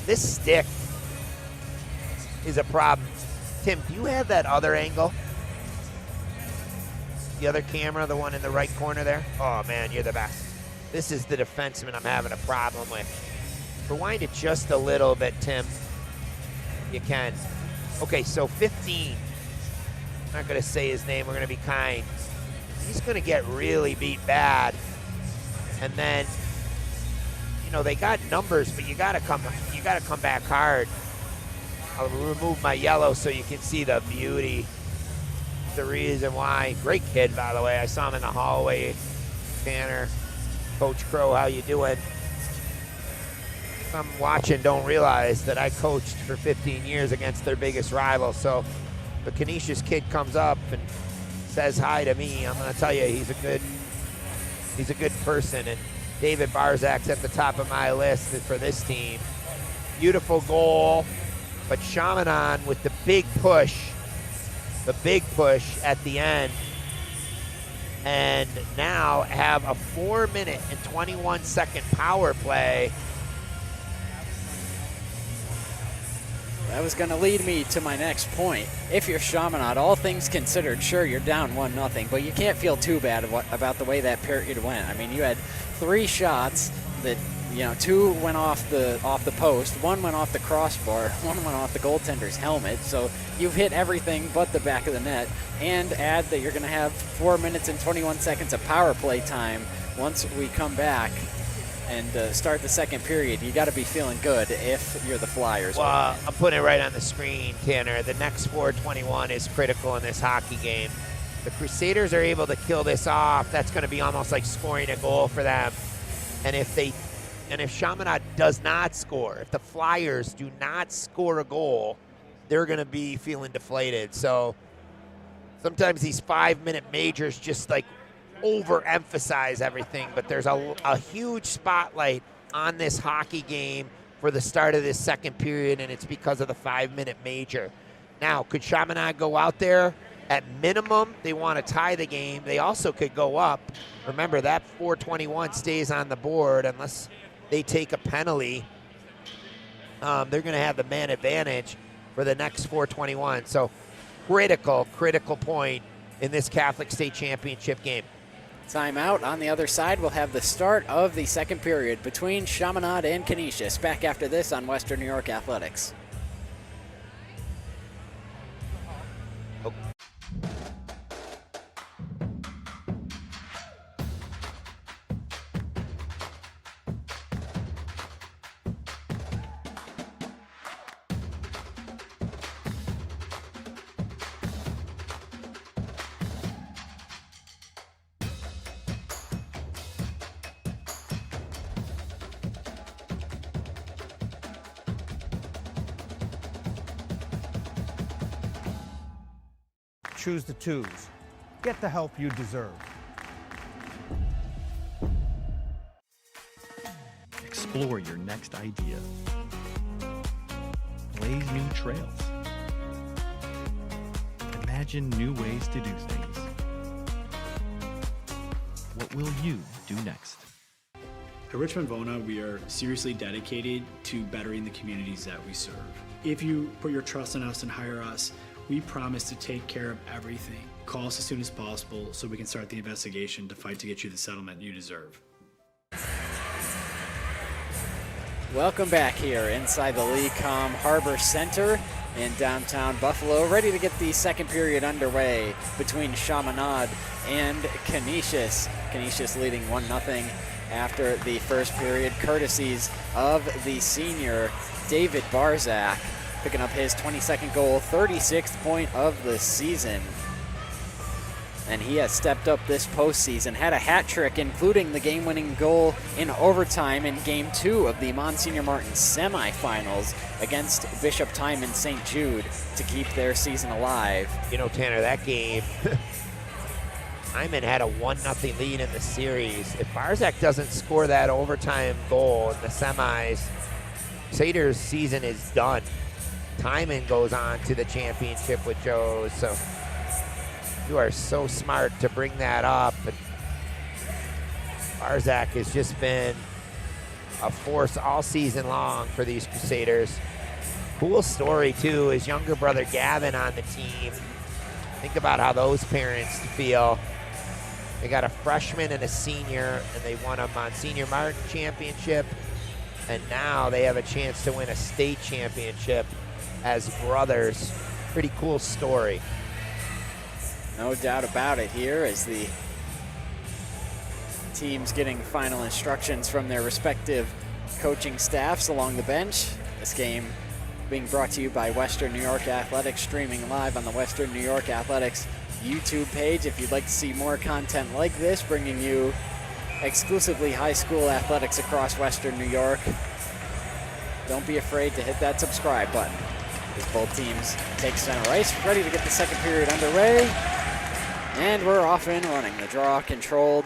This stick is a problem. Tim, do you have that other angle? The other camera, the one in the right corner there? Oh, man, you're the best. This is the defenseman I'm having a problem with. Rewind it just a little bit, Tim. You can. Okay, so 15. I'm not going to say his name. We're going to be kind. he's going to get really beat bad. And then, you know, they got numbers, but you got to come back hard. I'll remove my yellow so you can see the beauty. The reason why. Great kid, by the way. I saw him in the hallway. Tanner, Coach Crow, how you doing? Some watching don't realize that I coached for 15 years against their biggest rival. So the Canisius kid comes up and says hi to me. I'm going to tell you, he's a good person. And David Barzak's at the top of my list for this team. Beautiful goal, but Chaminade with the big push at the end. And now have a 4-minute and 21-second power play. That was going to lead me to my next point. If you're Chaminade, all things considered, sure, you're down 1-0, but you can't feel too bad about the way that period went. I mean, you had 3 shots that, you know, 2 went off the post, 1 went off the crossbar, 1 went off the goaltender's helmet. So you've hit everything but the back of the net, and add that you're going to have 4 minutes and 21 seconds of power play time once we come back and start the second period. You got to be feeling good if you're the Flyers. Well, I'm putting it right on the screen, Tanner. The next 4:21 is critical in this hockey game. The Crusaders are able to kill this off. That's going to be almost like scoring a goal for them. And if Chaminade does not score, if the Flyers do not score a goal, they're going to be feeling deflated. So sometimes these 5-minute majors just like overemphasize everything, but there's a huge spotlight on this hockey game for the start of this second period, and it's because of the 5-minute major. Now, could Chaminade go out there? At minimum, they want to tie the game. They also could go up. Remember, that 4:21 stays on the board unless they take a penalty. They're going to have the man advantage for the next 4:21. So critical point in this Catholic State Championship game. Timeout. On the other side, we'll have the start of the second period between Chaminade and Canisius. Back after this on Western New York Athletics. Choose the twos. Get the help you deserve. Explore your next idea. Blaze new trails. Imagine new ways to do things. What will you do next? At Richmond Vona, we are seriously dedicated to bettering the communities that we serve. If you put your trust in us and hire us, we promise to take care of everything. Call us as soon as possible so we can start the investigation to fight to get you the settlement you deserve. Welcome back here inside the Lecom Harbor Center in downtown Buffalo, ready to get the second period underway between Chaminade and Canisius. Canisius leading 1-0 after the first period, courtesies of the senior David Barzak, picking up his 22nd goal, 36th point of the season. And he has stepped up this postseason, had a hat trick, including the game-winning goal in overtime in Game 2 of the Monsignor Martin semifinals against Bishop Timon St. Jude to keep their season alive. You know, Tanner, that game, Timon had a 1-0 lead in the series. If Barzak doesn't score that overtime goal in the semis, Crusaders' season is done. Timon goes on to the championship with Joe, so you are so smart to bring that up. And Barzak has just been a force all season long for these Crusaders. Cool story, too, his younger brother Gavin on the team. Think about how those parents feel. They got a freshman and a senior, and they won a Monsignor Martin championship, and now they have a chance to win a state championship as brothers. Pretty cool story. No doubt about it here as the teams getting final instructions from their respective coaching staffs along the bench. This game being brought to you by Western New York Athletics, streaming live on the Western New York Athletics YouTube page. If you'd like to see more content like this, bringing you exclusively high school athletics across Western New York, don't be afraid to hit that subscribe button, as both teams take center ice, ready to get the second period underway. And we're off and running. The draw controlled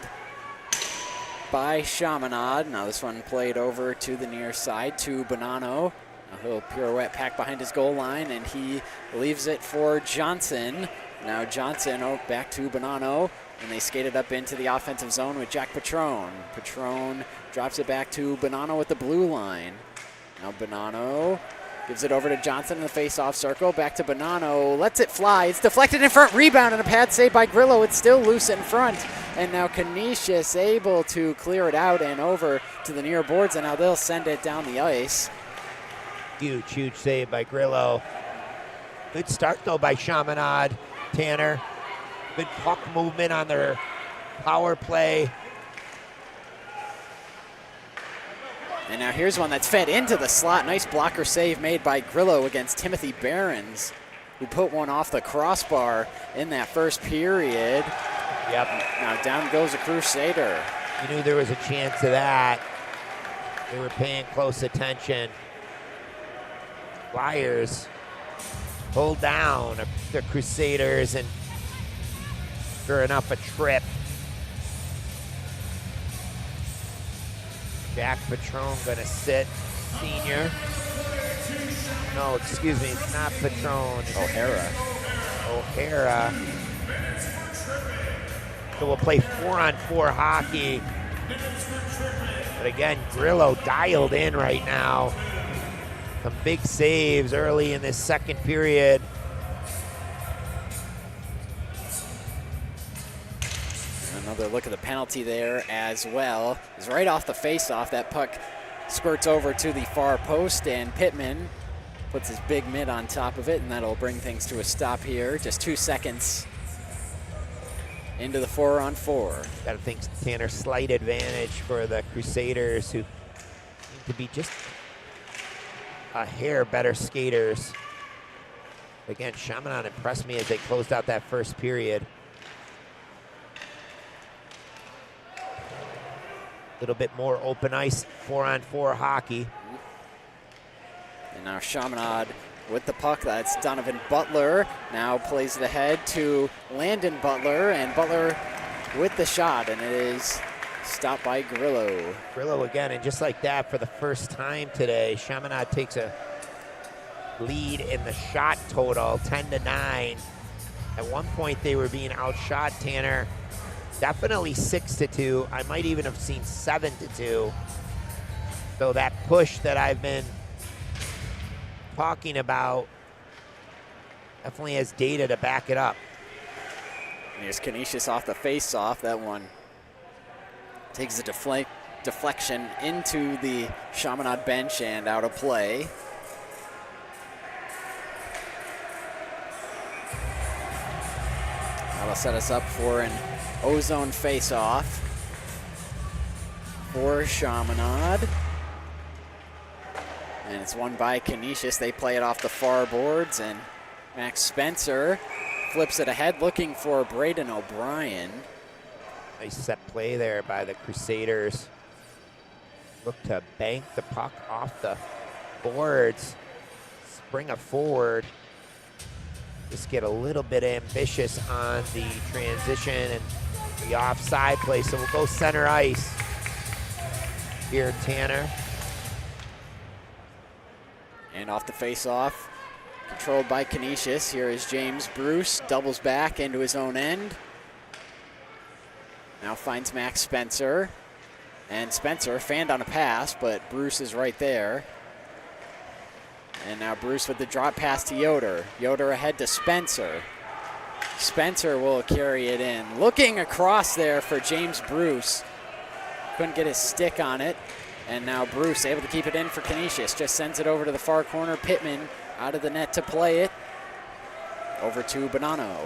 by Chaminade. Now this one played over to the near side to Bonanno. A little pirouette pack behind his goal line, and he leaves it for Johnson. Now Johnson back to Bonanno, and they skated up into the offensive zone with Jack Patron. Patron drops it back to Bonanno with the blue line. Now Bonanno gives it over to Johnson in the face-off circle. Back to Bonanno, lets it fly. It's deflected in front, rebound, and a pad save by Grillo. It's still loose in front. And now Canisius able to clear it out and over to the near boards, and now they'll send it down the ice. Huge save by Grillo. Good start, though, by Chaminade. Tanner, good puck movement on their power play. And now here's one that's fed into the slot. Nice blocker save made by Grillo against Timothy Behrens, who put one off the crossbar in that first period. Yep. Now down goes a Crusader. You knew there was a chance of that. They were paying close attention. Flyers hold down the Crusaders, and sure enough, a trip. Jack Patron gonna sit, senior. No, excuse me, it's not Patron. It's O'Hara. So we'll play 4-on-4 hockey. But again, Grillo dialed in right now. Some big saves early in this second period. Another look at the penalty there as well. It's right off the face-off. That puck squirts over to the far post, and Pittman puts his big mitt on top of it, and that'll bring things to a stop here. Just 2 seconds into the 4-on-4. Gotta think Tanner, slight advantage for the Crusaders, who seem to be just a hair better skaters. Again, Chaminade impressed me as they closed out that first period. A little bit more open ice 4-on-4 hockey. And now Chaminade with the puck. That's Donovan Butler. Now plays it ahead to Landon Butler, and Butler with the shot, and it is stopped by Grillo. Grillo again, and just like that, for the first time today, Chaminade takes a lead in the shot total, 10-9. At one point, they were being outshot, Tanner. Definitely 6-2. I might even have seen 7-2. So that push that I've been talking about definitely has data to back it up. And here's Canisius off the face-off. That one takes a deflection into the Chaminade bench and out of play. That'll set us up for an ozone face-off for Chaminade. And it's won by Canisius. They play it off the far boards, and Max Spencer flips it ahead, looking for Braden O'Brien. Nice set play there by the Crusaders. Look to bank the puck off the boards, spring it forward. Just get a little bit ambitious on the transition and the offside play. So we'll go center ice here, Tanner. And off the face-off, controlled by Canisius. Here is James Bruce, doubles back into his own end. Now finds Max Spencer. And Spencer fanned on a pass, but Bruce is right there. And now Bruce with the drop pass to Yoder. Yoder ahead to Spencer. Spencer will carry it in. Looking across there for James Bruce. Couldn't get his stick on it. And now Bruce able to keep it in for Canisius. Just sends it over to the far corner. Pittman out of the net to play it. Over to Bonanno.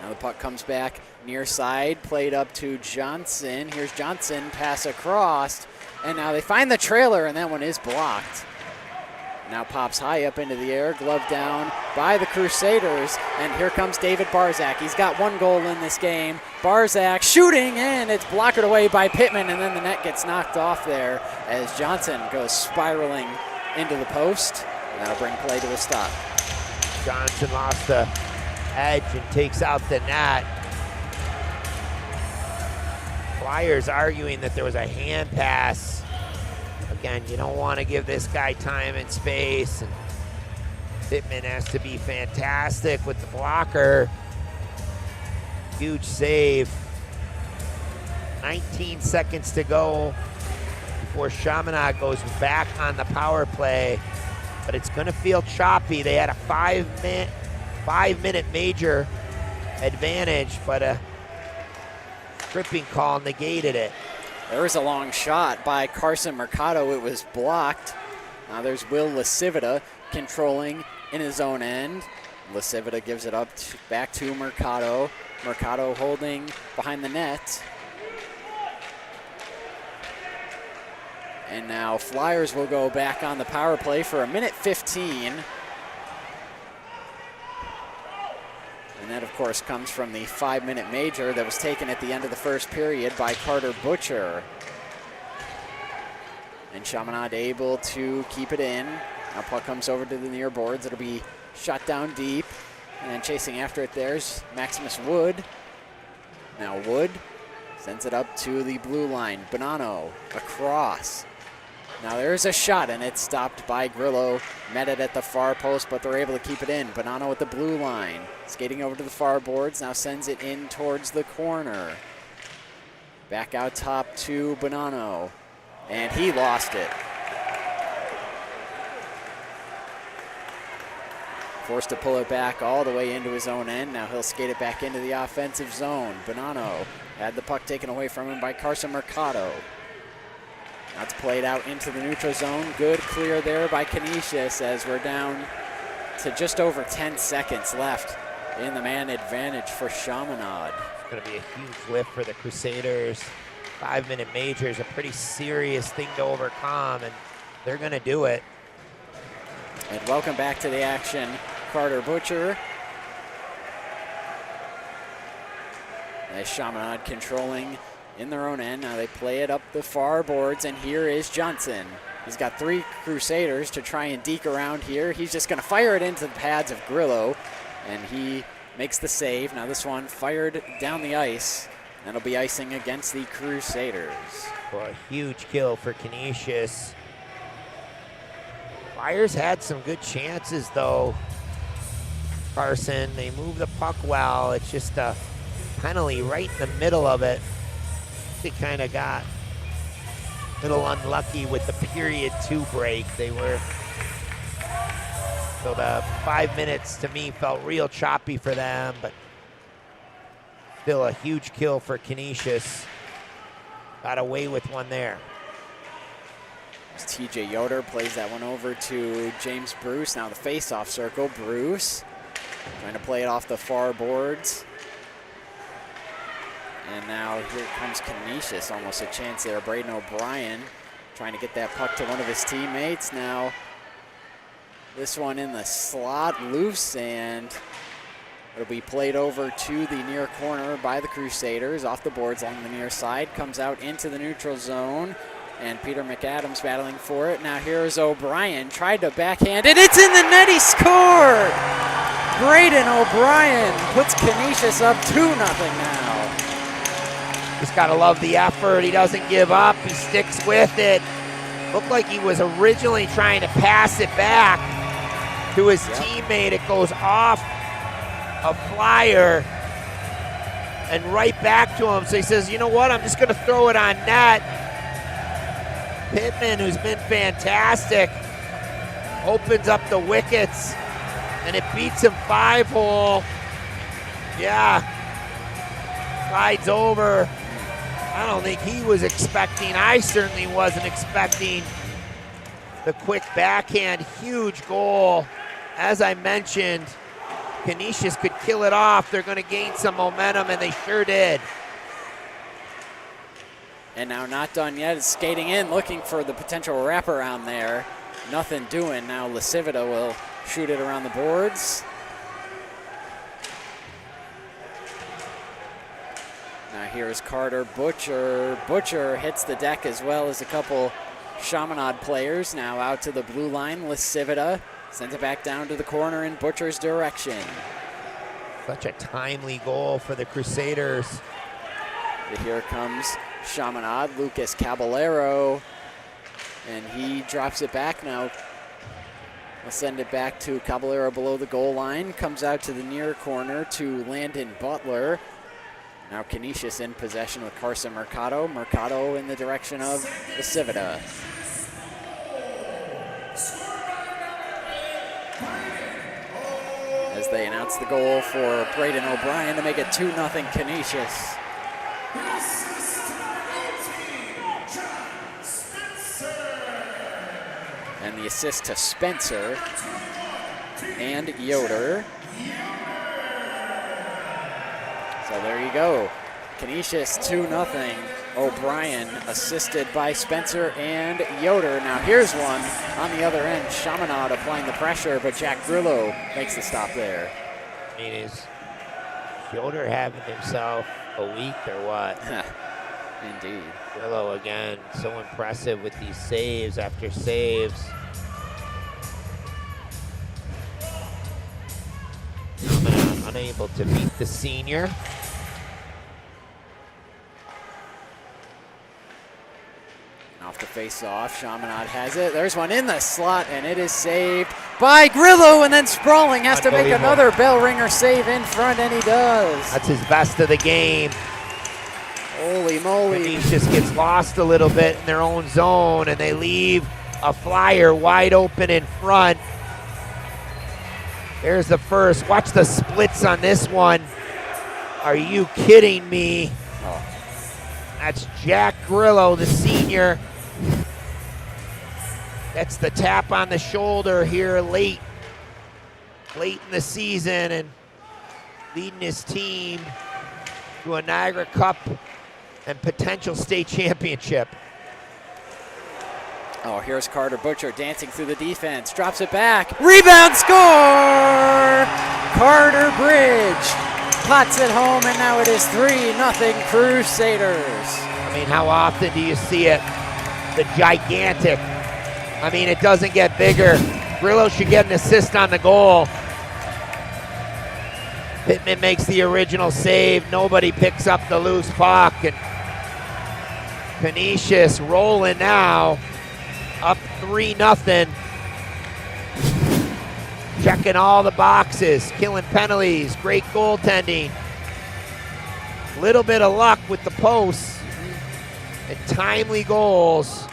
Now the puck comes back near side, played up to Johnson. Here's Johnson, pass across, and now they find the trailer, and that one is blocked. Now pops high up into the air, glove down by the Crusaders, and here comes David Barzak. He's got 1 goal in this game. Barzak shooting, and it's blocked away by Pittman, and then the net gets knocked off there as Johnson goes spiraling into the post, and that'll bring play to a stop. Johnson lost the edge and takes out the net. Flyers arguing that there was a hand pass. Again, you don't want to give this guy time and space. And Pittman has to be fantastic with the blocker. Huge save. 19 seconds to go before Chaminade goes back on the power play. But it's going to feel choppy. They had a 5-minute major advantage, but a tripping call negated it. There was a long shot by Carson Mercado. It was blocked. Now there's Will Lasivita controlling in his own end. Lasivita gives it up back to Mercado. Mercado holding behind the net. And now Flyers will go back on the power play for 1:15. And that, of course, comes from the 5-minute major that was taken at the end of the first period by Carter Butcher. And Chaminade able to keep it in. Now puck comes over to the near boards. It'll be shot down deep. And then chasing after it, there's Maximus Wood. Now Wood sends it up to the blue line. Bonanno across. Now there's a shot, and it's stopped by Grillo. Met it at the far post, but they're able to keep it in. Bonanno at the blue line. Skating over to the far boards, now sends it in towards the corner. Back out top to Bonanno, and he lost it. Forced to pull it back all the way into his own end. Now he'll skate it back into the offensive zone. Bonanno had the puck taken away from him by Carson Mercado. That's played out into the neutral zone. Good clear there by Canisius as we're down to just over 10 seconds left in the man advantage for Chaminade. It's going to be a huge lift for the Crusaders. 5-minute major is a pretty serious thing to overcome, and they're going to do it. And welcome back to the action, Carter Butcher. As Chaminade controlling in their own end. Now they play it up the far boards, and here is Johnson. He's got 3 Crusaders to try and deke around here. He's just going to fire it into the pads of Grillo, and he makes the save. Now this one fired down the ice. That'll be icing against the Crusaders. Well, a huge kill for Canisius. Flyers had some good chances, though. Carson, they move the puck well. It's just a penalty right in the middle of it. They kind of got a little unlucky with the period 2 break. They were, so the 5 minutes to me felt real choppy for them, but still a huge kill for Canisius. Got away with one there. TJ Yoder plays that one over to James Bruce. Now the face-off circle. Bruce trying to play it off the far boards. And now here comes Canisius, almost a chance there. Braden O'Brien trying to get that puck to one of his teammates. Now this one in the slot, loose, and it'll be played over to the near corner by the Crusaders. Off the boards along the near side, comes out into the neutral zone, and Peter McAdams battling for it. Now here's O'Brien, tried to backhand it. It's in the net, he scored! Braden O'Brien puts Canisius up 2-0 now. Just got to love the effort. He doesn't give up. He sticks with it. Looked like he was originally trying to pass it back to his teammate. It goes off a Flyer and right back to him. So he says, you know what? I'm just going to throw it on net. Pittman, who's been fantastic, opens up the wickets, and it beats him 5-hole. Yeah. Slides over. I don't think he was expecting, I certainly wasn't expecting the quick backhand. Huge goal. As I mentioned, Canisius could kill it off. They're going to gain some momentum, and they sure did. And now not done yet. It's skating in, looking for the potential wraparound there. Nothing doing. Now Lasivita will shoot it around the boards. Now here's Carter Butcher. Butcher hits the deck as well as a couple Chaminade players. Now out to the blue line. Lasivita sends it back down to the corner in Butcher's direction. Such a timely goal for the Crusaders. And here comes Chaminade, Lucas Caballero, and he drops it back now. We'll send it back to Caballero below the goal line. Comes out to the near corner to Landon Butler. Now Canisius in possession with Carson Mercado. Mercado in the direction of Lasivita. As they announce the goal for Braden O'Brien to make it 2-0 Canisius. And the assist to Spencer and Yoder. So there you go. Canisius 2-0. O'Brien assisted by Spencer and Yoder. Now here's one on the other end. Chaminade applying the pressure, but Jack Grillo makes the stop there. I mean, is Yoder having himself a week or what? Indeed. Grillo again, so impressive with these saves after saves. Chaminade unable to beat the senior. Off the face-off, Chaminade has it. There's one in the slot, and it is saved by Grillo, and then Sprawling has to make another bell ringer save in front, and he does. That's his best of the game. Holy moly. Canisius gets lost a little bit in their own zone, and they leave a flyer wide open in front. There's the first. Watch the splits on this one. Are you kidding me? Oh. That's Jack Grillo, the senior. That's the tap on the shoulder here late in the season, and leading his team to a Niagara Cup and potential state championship. Oh, here's Carter Butcher dancing through the defense, drops it back, rebound, score! Carter Bridge pots it home, and now it is 3-0 Crusaders. I mean, how often do you see it? The gigantic. I mean, it doesn't get bigger. Grillo should get an assist on the goal. Pittman makes the original save. Nobody picks up the loose puck. And Canisius rolling now, up 3-0. Checking all the boxes, killing penalties, great goaltending. Little bit of luck with the posts and timely goals.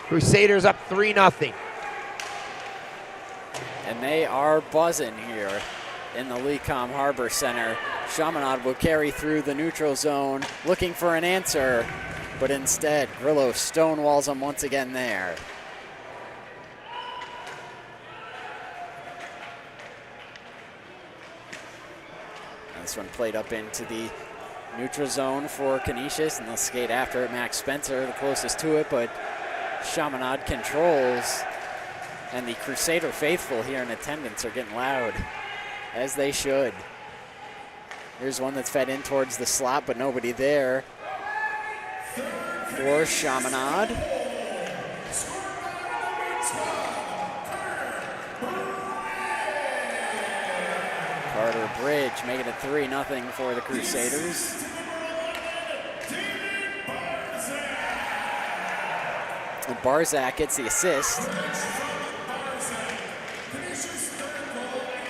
Crusaders up 3-0. And they are buzzing here in the Lecom Harbor Center. Chaminade will carry through the neutral zone, looking for an answer, but instead Grillo stonewalls them once again there. This one played up into the neutral zone for Canisius, and they'll skate after it. Max Spencer, the closest to it, but Chaminade controls, and the Crusader faithful here in attendance are getting loud, as they should. Here's one that's fed in towards the slot, but nobody there for Chaminade. Carter Bridge making it 3-0 for the Crusaders. And Barzak gets the assist.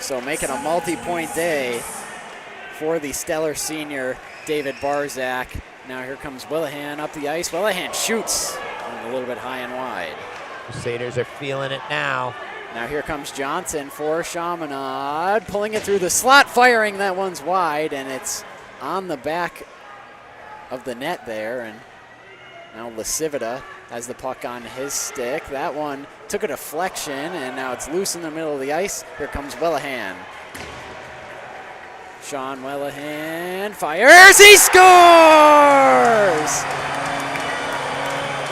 So making a multi-point day for the stellar senior David Barzak. Now here comes Willihan up the ice. Willihan shoots a little bit high and wide. Crusaders are feeling it now. Now here comes Johnson for Chaminade, pulling it through the slot, firing. That one's wide, and it's on the back of the net there. And now Lasivita has the puck on his stick. That one took a deflection, and now it's loose in the middle of the ice. Here comes Willihan. Sean Wellahan fires, he scores!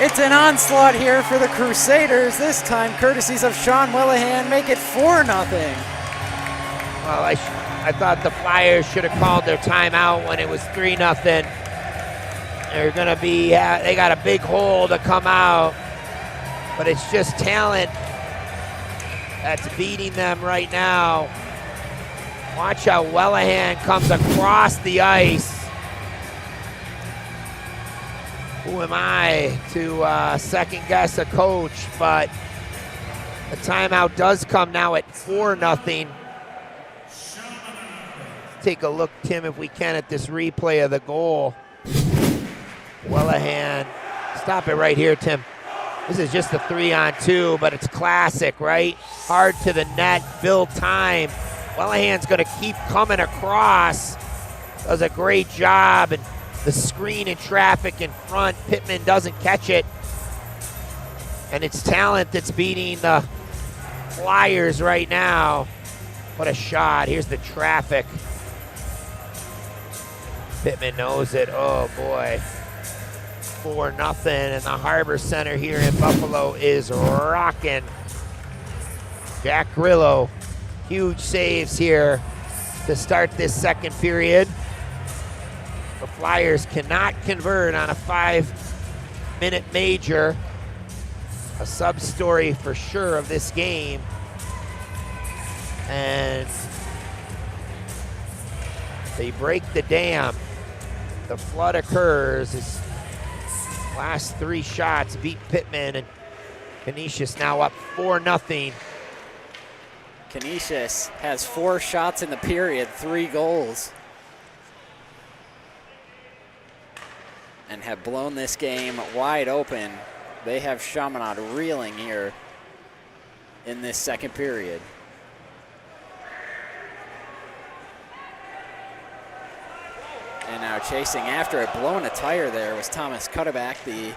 It's an onslaught here for the Crusaders, this time courtesies of Sean Wellahan, make it 4-0. Well, I thought the Flyers should have called their timeout when it was 3-0. They're gonna be, they got a big hole to come out, but it's just talent that's beating them right now. Watch how Wellahan comes across the ice. Who am I to second guess a coach, but the timeout does come now at 4-0. Take a look, Tim, if we can, at this replay of the goal. Wellahan, stop it right here, Tim. This is just a 3-on-2, but it's classic, right? Hard to the net, fill time. Wellahan's gonna keep coming across. Does a great job, and the screen in traffic in front. Pittman doesn't catch it. And it's talent that's beating the Flyers right now. What a shot, here's the traffic. Pittman knows it, oh boy. 4-0, and the Harbor Center here in Buffalo is rocking. Jack Grillo, huge saves here to start this second period. The Flyers cannot convert on a 5-minute major. A sub-story for sure of this game. And they break the dam. The flood occurs. His last 3 shots beat Pittman, and Canisius now up 4-0. Canisius has 4 shots in the period, 3 goals. And have blown this game wide open. They have Chaminade reeling here in this second period. And now chasing after it, blowing a tire there was Thomas Cutterback, the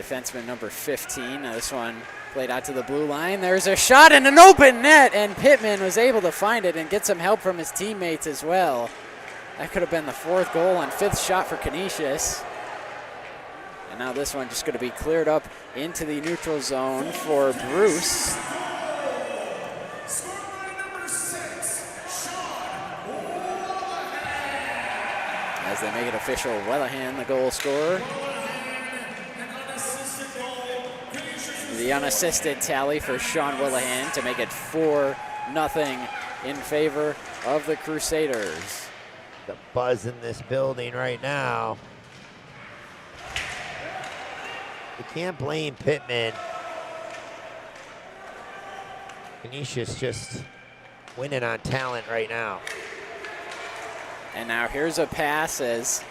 defenseman number 15. Now this one played out to the blue line. There's a shot in an open net, and Pittman was able to find it and get some help from his teammates as well. That could have been the 4th goal and 5th shot for Canisius. And now this one just going to be cleared up into the neutral zone for Bruce. As they make it official, Wellahan, the goal scorer. The unassisted tally for Sean Wellahan to make it 4-0 in favor of the Crusaders. The buzz in this building right now. You can't blame Pittman. Canisius just winning on talent right now. And now here's a pass as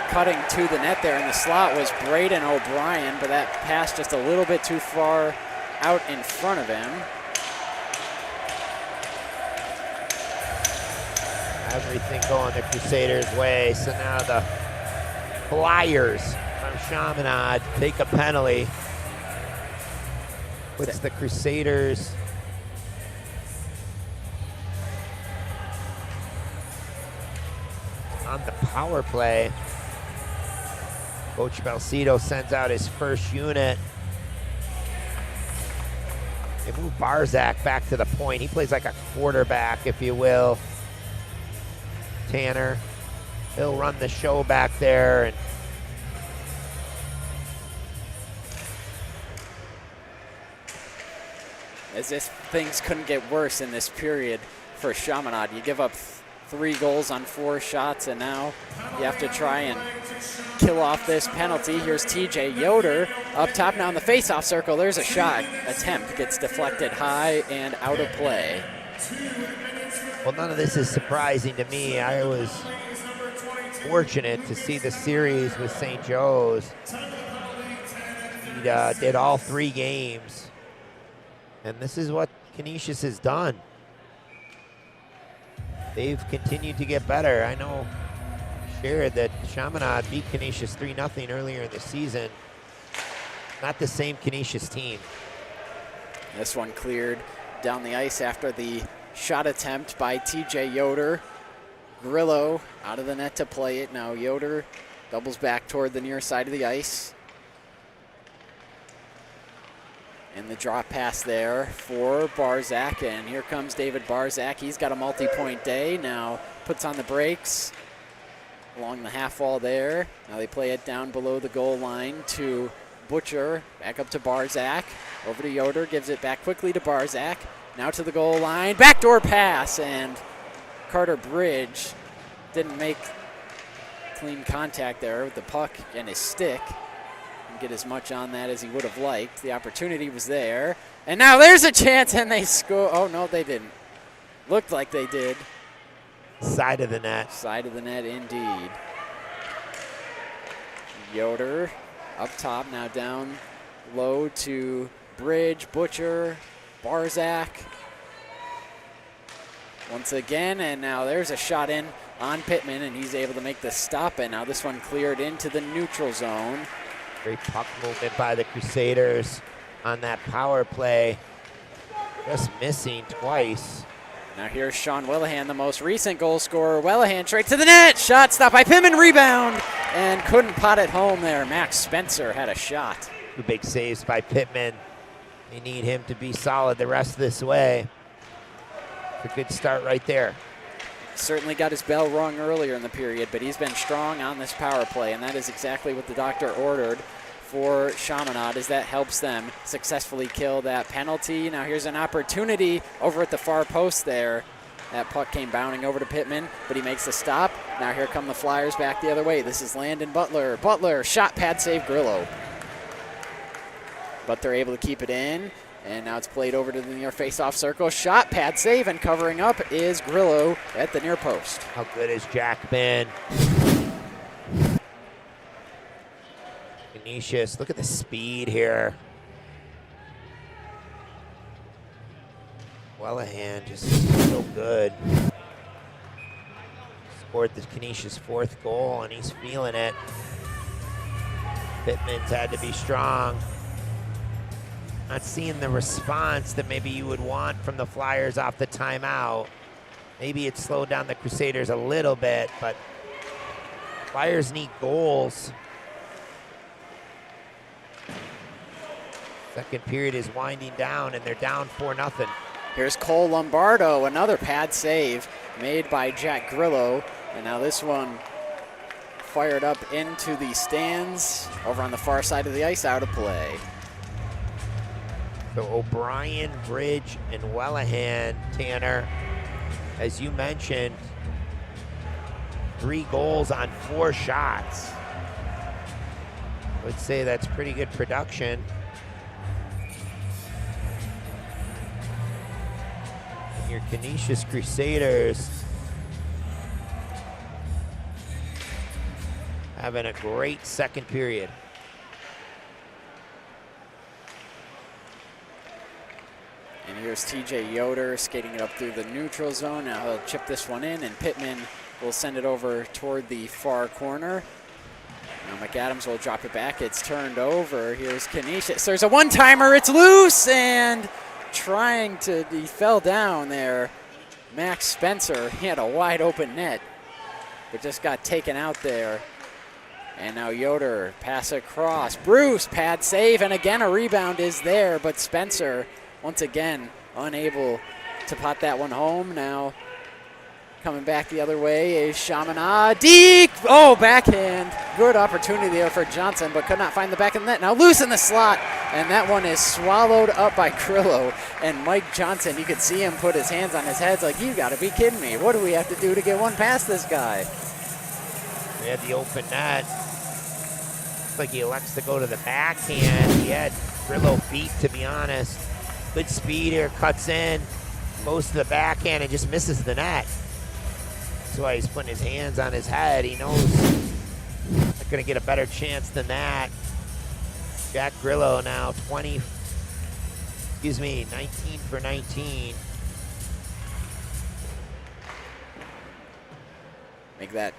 cutting to the net there in the slot was Braden O'Brien, but that pass just a little bit too far out in front of him. Everything going the Crusaders' way, so now the Flyers from Chaminade take a penalty. Puts the Crusaders on the power play. Coach Balsito sends out his first unit. They move Barzak back to the point. He plays like a quarterback, if you will. Tanner, he'll run the show back there. And as if things couldn't get worse in this period for Chaminade. You give up 3 goals on 4 shots, and now you have to try and kill off this penalty. Here's TJ Yoder up top now in the face-off circle. There's a shot attempt, gets deflected high and out of play. Well, none of this is surprising to me. I was fortunate to see the series with St. Joe's. He did all 3 games, and this is what Canisius has done. They've continued to get better. I know, shared that Chaminade beat Canisius 3-0 earlier in the season. Not the same Canisius team. This one cleared down the ice after the shot attempt by TJ Yoder. Grillo out of the net to play it. Now Yoder doubles back toward the near side of the ice. And the drop pass there for Barzak, and here comes David Barzak. He's got a multi-point day. Now puts on the brakes along the half wall there. Now they play it down below the goal line to Butcher. Back up to Barzak. Over to Yoder, gives it back quickly to Barzak. Now to the goal line. Backdoor pass, and Carter Bridge didn't make clean contact there with the puck and his stick. Get as much on that as he would have liked. The opportunity was there. And now there's a chance, and they score. Oh, no, they didn't. Looked like they did. Side of the net. Side of the net, indeed. Yoder up top, now down low to Bridge, Butcher, Barzak. Once again, and now there's a shot in on Pittman, and he's able to make the stop, and now this one cleared into the neutral zone. Great puck movement by the Crusaders on that power play. Just missing twice. Now here's Sean Wellahan, the most recent goal scorer. Wellahan straight to the net. Shot stopped by Pittman, rebound, and couldn't pot it home there. Max Spencer had a shot. Two big saves by Pittman. They need him to be solid the rest of this way. It's a good start right there. Certainly got his bell rung earlier in the period, but he's been strong on this power play, and that is exactly what the doctor ordered for Chaminade, as that helps them successfully kill that penalty. Now here's an opportunity over at the far post there. That puck came bounding over to Pittman, but he makes the stop. Now here come the Flyers back the other way. This is Landon Butler. Butler, shot, pad save, Grillo. But they're able to keep it in. And now it's played over to the near face-off circle. Shot, pad save, and covering up is Grillo at the near post. How good is Jack been? Canisius, look at the speed here. Wellahan just so good. Scored the Canisius' 4th goal, and he's feeling it. Pittman's had to be strong. Not seeing the response that maybe you would want from the Flyers off the timeout. Maybe it slowed down the Crusaders a little bit, but Flyers need goals. Second period is winding down, and they're down 4-0. Here's Cole Lombardo, another pad save made by Jack Grillo. And now this one fired up into the stands over on the far side of the ice, out of play. So O'Brien, Bridge, and Wellahan, Tanner, as you mentioned, 3 goals on 4 shots. I would say that's pretty good production. And your Canisius Crusaders having a great second period. And here's TJ Yoder skating it up through the neutral zone. Now he'll chip this one in, and Pittman will send it over toward the far corner. Now McAdams will drop it back. It's turned over. Here's Canisius. There's a one-timer. It's loose, and he fell down there. Max Spencer, he had a wide open net, but just got taken out there. And now Yoder, pass across. Bruce, pad save, and again a rebound is there, but Spencer, once again, unable to pot that one home. Now coming back the other way is Chaminade. Deke! Oh, backhand. Good opportunity there for Johnson, but could not find the back of the net. Now loose in the slot, and that one is swallowed up by Grillo. And Mike Johnson, you could see him put his hands on his head. It's like, you got to be kidding me. What do we have to do to get one past this guy? We had the open net. Looks like he elects to go to the backhand. He had Grillo beat, to be honest. Good speed here, cuts in, goes to the backhand, and just misses the net. That's why he's putting his hands on his head. He knows they're going to get a better chance than that. Jack Grillo now 19 for 19. Make that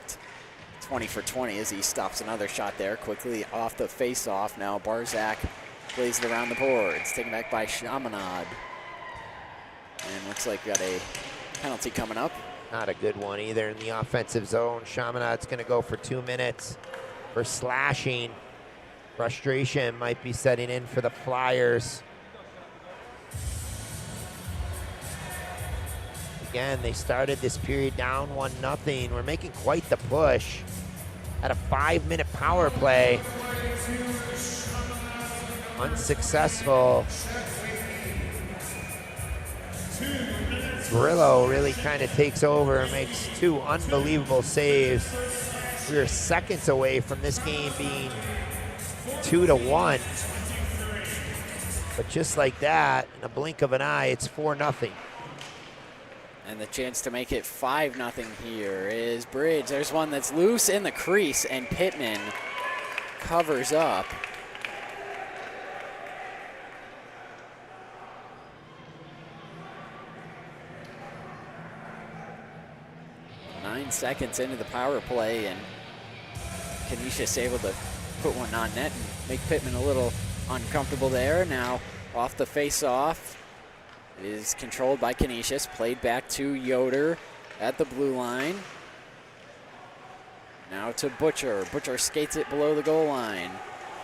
20 for 20 as he stops another shot there quickly off the face-off. Now Barzak plays it around the boards, taken back by Chaminade. And looks like we got a penalty coming up. Not a good one either in the offensive zone. Chaminade's going to go for 2 minutes for slashing. Frustration might be setting in for the Flyers. Again, they started this period down 1-0. We're making quite the push at a 5-minute power play. Unsuccessful. Grillo really kind of takes over and makes 2 unbelievable saves. We are seconds away from this game being 2-1. But just like that, in a blink of an eye, it's 4-0. And the chance to make it 5-0 here is Bridge. There's one that's loose in the crease, and Pittman covers up. Nine seconds into the power play, and Canisius able to put one on net and make Pittman a little uncomfortable there. Now off the face-off is controlled by Canisius, played back to Yoder at the blue line. Now to Butcher. Butcher skates it below the goal line.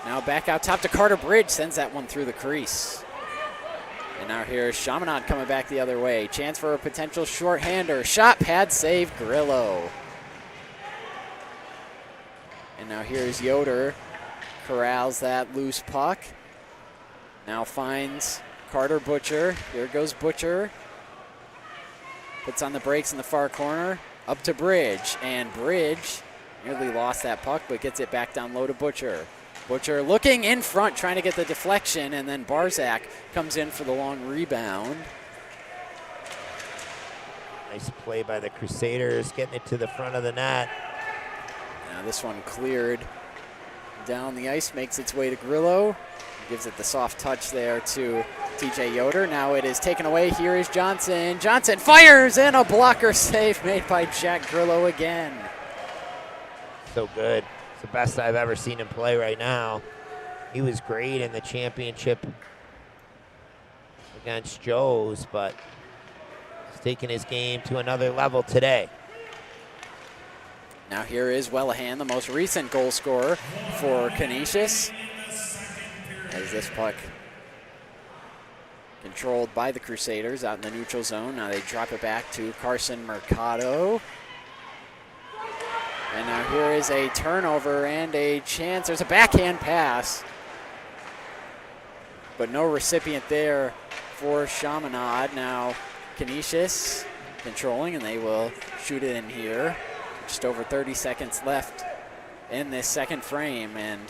Now back out top to Carter Bridge, sends that one through the crease. And now here's Chaminade coming back the other way. Chance for a potential shorthander. Shot, pad, save, Grillo. And now here's Yoder. Corrals that loose puck. Now finds Carter Butcher. Here goes Butcher. Puts on the brakes in the far corner. Up to Bridge. And Bridge nearly lost that puck, but gets it back down low to Butcher. Butcher looking in front, trying to get the deflection, and then Barzak comes in for the long rebound. Nice play by the Crusaders, getting it to the front of the net. Now this one cleared down the ice, makes its way to Grillo. Gives it the soft touch there to TJ Yoder. Now it is taken away. Here is Johnson. Johnson fires, and a blocker save made by Jack Grillo again. So good. It's the best I've ever seen him play right now. He was great in the championship against Joe's, but he's taking his game to another level today. Now here is Wellahan, the most recent goal scorer for Canisius. As this puck controlled by the Crusaders out in the neutral zone. Now they drop it back to Carson Mercado. And now here is a turnover and a chance. There's a backhand pass, but no recipient there for Chaminade. Now Canisius controlling, and they will shoot it in here. Just over 30 seconds left in this second frame, and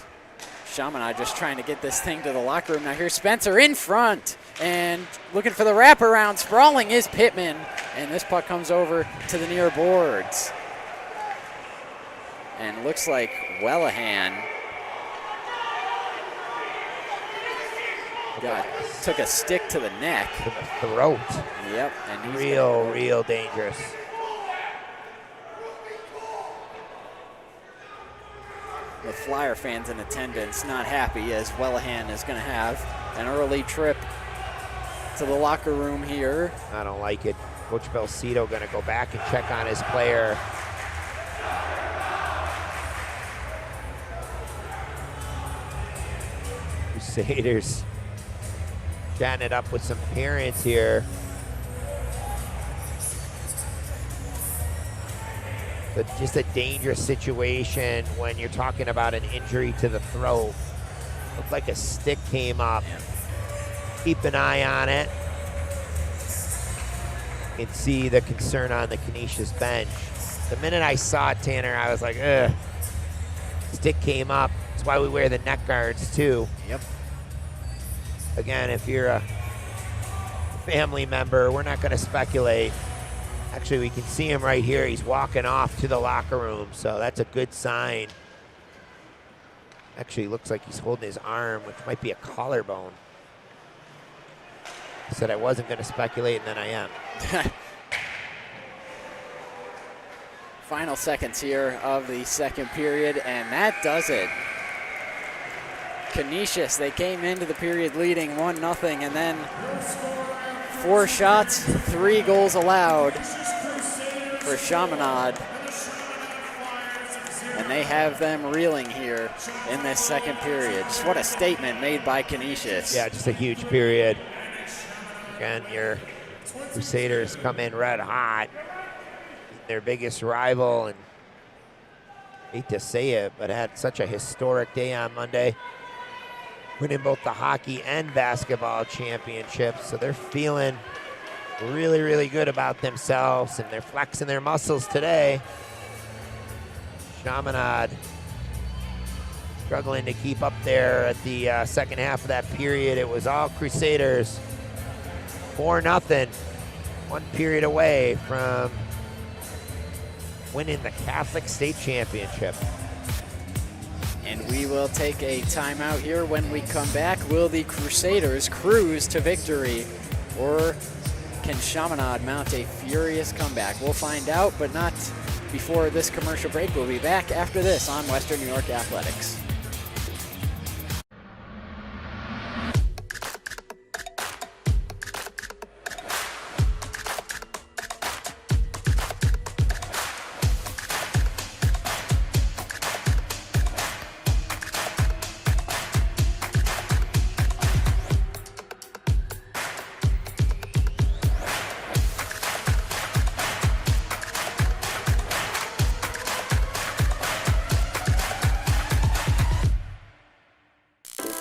Chaminade just trying to get this thing to the locker room. Now here's Spencer in front and looking for the wraparound. Sprawling is Pittman, and this puck comes over to the near boards. And looks like Wellahan took a stick to the neck. To the throat. Yep. And he's real dangerous. The Flyer fans in attendance not happy, as Wellahan is going to have an early trip to the locker room here. I don't like it. Coach Belcito going to go back and check on his player. Crusaders chatting it up with some parents here. But just a dangerous situation when you're talking about an injury to the throat. Looked like a stick came up. Keep an eye on it. You can see the concern on the Canisius bench. The minute I saw it, Tanner, I was like, ugh. Stick came up. That's why we wear the neck guards too. Yep. Again, if you're a family member, we're not going to speculate. Actually, we can see him right here. He's walking off to the locker room, so that's a good sign. Actually, looks like he's holding his arm, which might be a collarbone. I said I wasn't going to speculate, and then I am. Final seconds here of the second period, and that does it. Canisius, they came into the period leading 1-0, and then 4 shots, 3 goals allowed for Chaminade. And they have them reeling here in this second period. Just what a statement made by Canisius. Yeah, just a huge period. Again, your Crusaders come in red hot. Their biggest rival, and hate to say it, but had such a historic day on Monday, winning both the hockey and basketball championships. So they're feeling really, really good about themselves, and they're flexing their muscles today. Chaminade struggling to keep up there at the second half of that period. It was all Crusaders, 4-0, 1 period away from winning the Catholic State Championship. And we will take a timeout here. When we come back, will the Crusaders cruise to victory, or can Chaminade mount a furious comeback? We'll find out, but not before this commercial break. We'll be back after this on Western New York Athletics.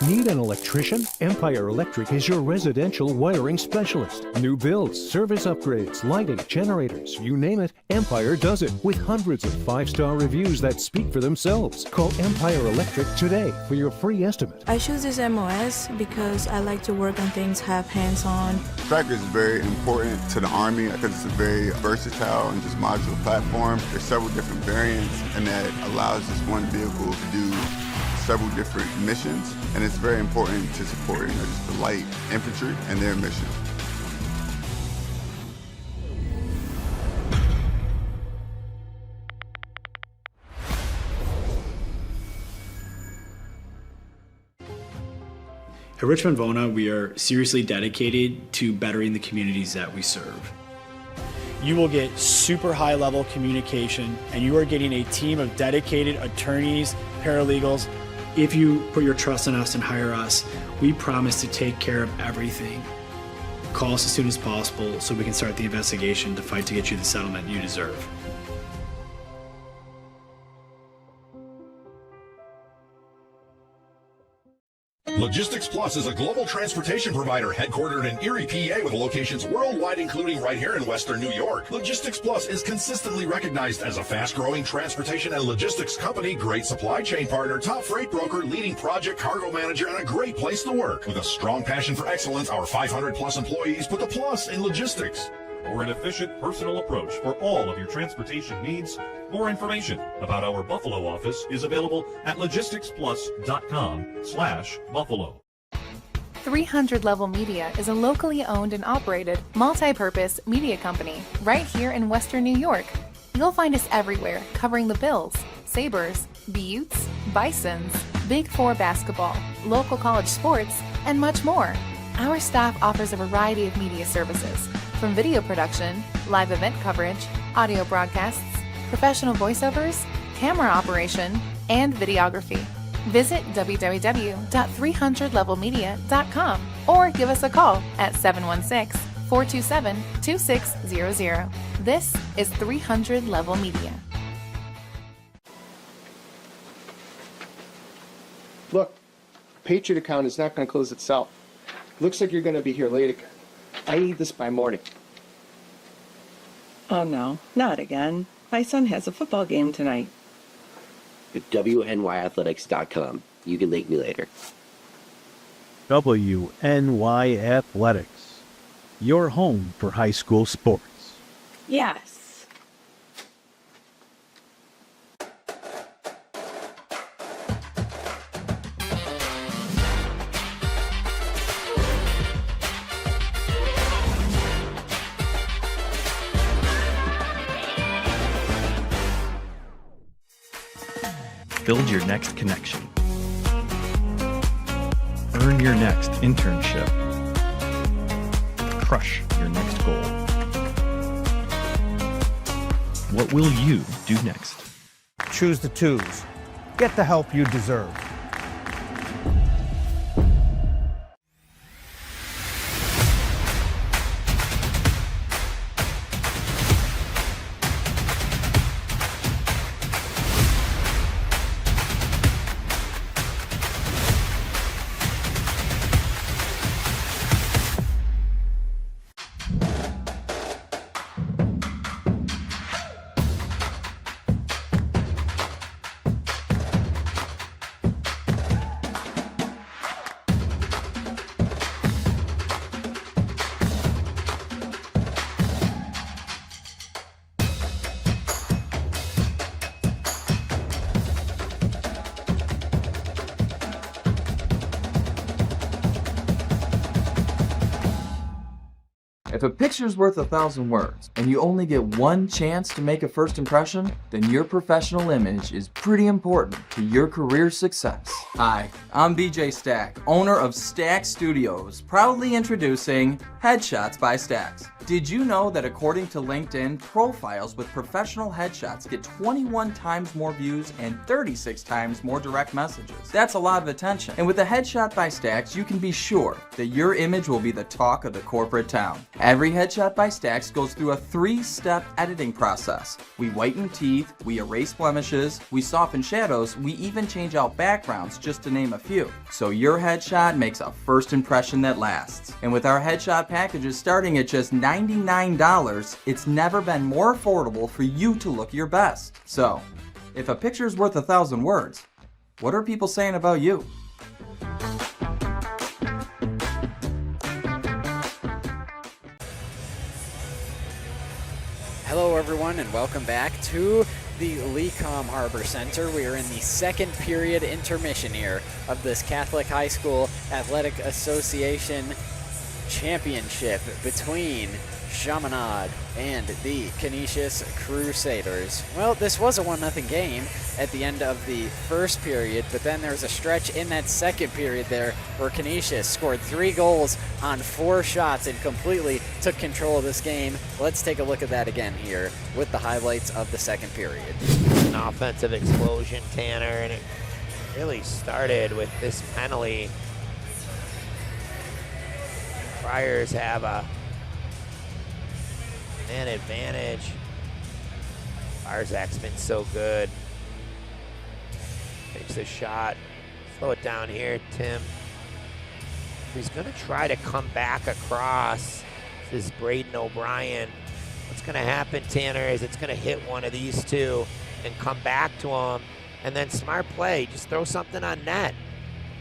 Need an electrician? Empire Electric is your residential wiring specialist. New builds, service upgrades, lighting, generators, you name it, Empire does it with hundreds of 5-star reviews that speak for themselves. Call Empire Electric today for your free estimate. I choose this MOS because I like to work on things, have hands-on. Tracker is very important to the Army because it's a very versatile and just modular platform. There's several different variants, and that allows this one vehicle to do several different missions, and it's very important to support just the light infantry and their mission. At Richmond Vona, we are seriously dedicated to bettering the communities that we serve. You will get super high level communication, and you are getting a team of dedicated attorneys, paralegals. If you put your trust in us and hire us, we promise to take care of everything. Call us as soon as possible so we can start the investigation to fight to get you the settlement you deserve. Logistics Plus is a global transportation provider headquartered in Erie, PA, with locations worldwide, including right here in Western New York. Logistics Plus is consistently recognized as a fast-growing transportation and logistics company, great supply chain partner, top freight broker, leading project cargo manager, and a great place to work. With a strong passion for excellence, our 500-plus employees put the plus in logistics. Or an efficient personal approach for all of your transportation needs. More information about our Buffalo office is available at logisticsplus.com/Buffalo. 300 Level Media is a locally owned and operated multi-purpose media company right here in Western New York. You'll find us everywhere, covering the Bills, Sabres, Buttes, Bisons, Big Four basketball, local college sports, and much more. Our staff offers a variety of media services, from video production, live event coverage, audio broadcasts, professional voiceovers, camera operation, and videography. Visit www.300levelmedia.com or give us a call at 716-427-2600. This is 300 Level Media. Look, Patriot account is not going to close itself. Looks like you're going to be here late again. I need this by morning. Oh no, not again. My son has a football game tonight. At WNYAthletics.com. You can thank me later. WNYAthletics, your home for high school sports. Yes. Build your next connection. Earn your next internship. Crush What will you do next? Choose the twos. Get the help you deserve. If a picture's worth 1,000 words, and you only get one chance to make a first impression, then your professional image is pretty important to your career success. Hi, I'm BJ Stack, owner of Stack Studios, proudly introducing Headshots by Stacks. Did you know that according to LinkedIn, profiles with professional headshots get 21 times more views and 36 times more direct messages? That's a lot of attention. And with a Headshot by Stacks, you can be sure that your image will be the talk of the corporate town. Every Headshot by Stacks goes through a 3-step editing process. We whiten teeth, we erase blemishes, we soften shadows, we even change out backgrounds, just to name a few. So your headshot makes a first impression that lasts. And with our headshot packages starting at just $99, it's never been more affordable for you to look your best. So, if a picture's worth 1,000 words, what are people saying about you? Hello everyone and welcome back to the Lecom Harbor Center. We are in the second period intermission here of this Catholic High School Athletic Association championship between CHAMINADE and the Canisius Crusaders. Well, this was a 1-0 game at the end of the first period, but then there was a stretch in that second period there where Canisius scored 3 goals on 4 shots and completely took control of this game. Let's take a look at that again here with the highlights of the second period. An offensive explosion, Tanner, and it really started with this penalty. Friars have a man advantage. Barzak's been so good. Takes a shot. Slow it down here, Tim. He's gonna try to come back across. This is Braden O'Brien. What's gonna happen, Tanner, is it's gonna hit one of these two and come back to him. And then smart play, just throw something on net.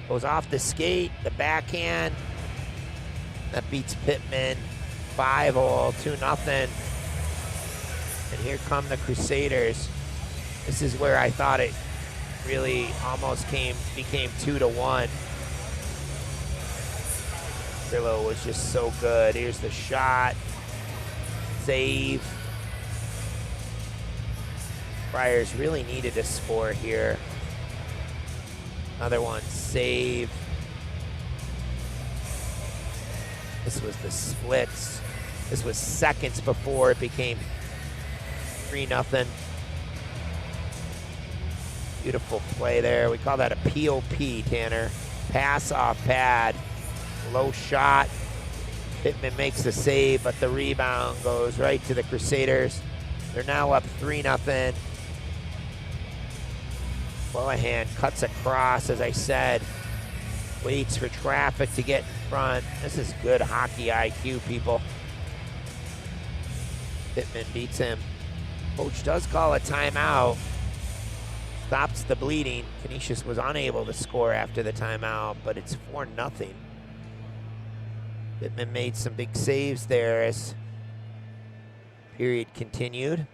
Goes off the skate, the backhand. That beats Pittman. 5-0, 2-0. And here come the Crusaders. This is where I thought it really almost became 2-1. Grillo was just so good. Here's the shot. Save. Friars really needed a score here. Another one, save. This was the splits. This was seconds before it became 3-0. Beautiful play there. We call that a POP, Tanner. Pass off pad. Low shot. Pittman makes the save, but the rebound goes right to the Crusaders. They're now up 3-0. Boahan cuts across, as I said. Waits for traffic to get in front. This is good hockey IQ, people. Pittman beats him. Coach does call a timeout. Stops the bleeding. Canisius was unable to score after the timeout, but it's 4-0. Pittman made some big saves there as period continued.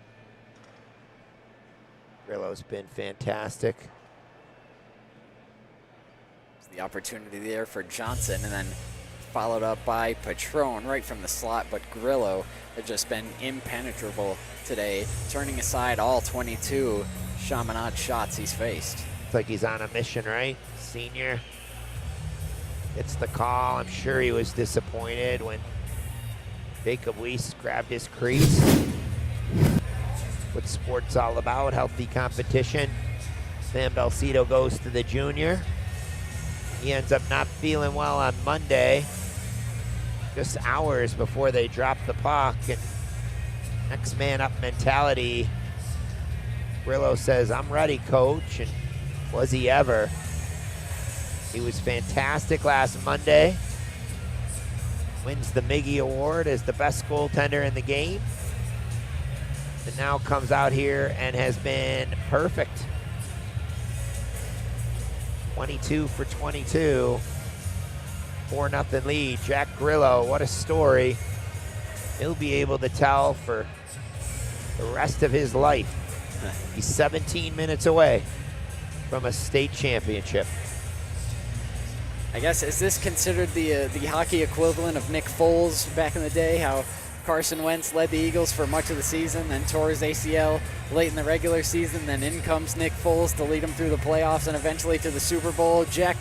Grillo's been fantastic. The opportunity there for Johnson, and then followed up by Patron right from the slot, but Grillo has just been impenetrable today, turning aside all 22 Chaminade shots he's faced. It's like he's on a mission, right? Senior gets the call. I'm sure he was disappointed when Jacob Weiss grabbed his crease. what sport's all about, healthy competition. Sam Belcito goes to the junior. He ends up not feeling well on Monday, just hours before they drop the puck. And next man up mentality. Grillo says, I'm ready, coach. And was he ever? He was fantastic last Monday. Wins the Miggy Award as the best goaltender in the game. And now comes out here and has been perfect. 22 for 22. 4-0 lead. Jack Grillo, what a story. He'll be able to tell for the rest of his life. He's 17 minutes away from a state championship. I guess, is this considered the hockey equivalent of Nick Foles back in the day? How Carson Wentz led the Eagles for much of the season, then tore his ACL late in the regular season, then in comes Nick Foles to lead them through the playoffs and eventually to the Super Bowl. Jack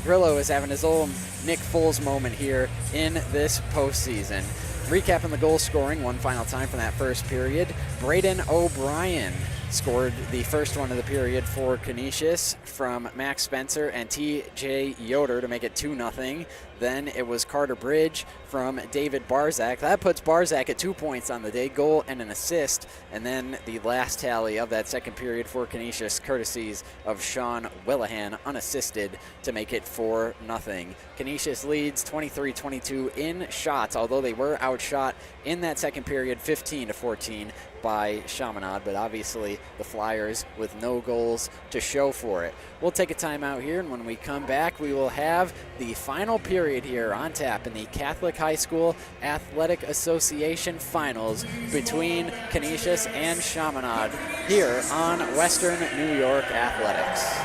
Grillo is having his own Nick Foles moment here in this postseason. Recapping the goal scoring one final time from that first period. Braden O'Brien scored the first one of the period for Canisius from Max Spencer and T.J. Yoder to make it 2-0. Then it was Carter Bridge from David Barzak. That puts Barzak at 2 points on the day, goal and an assist. And then the last tally of that second period for Canisius, courtesies of Sean Willahan, unassisted, to make it 4-0. Canisius leads 23-22 in shots, although they were outshot in that second period 15-14 by Chaminade, but obviously the Flyers with no goals to show for it. We'll take a timeout here, and when we come back, we will have the final period here on tap in the Catholic High School Athletic Association Finals between Canisius and Chaminade here on Western New York Athletics.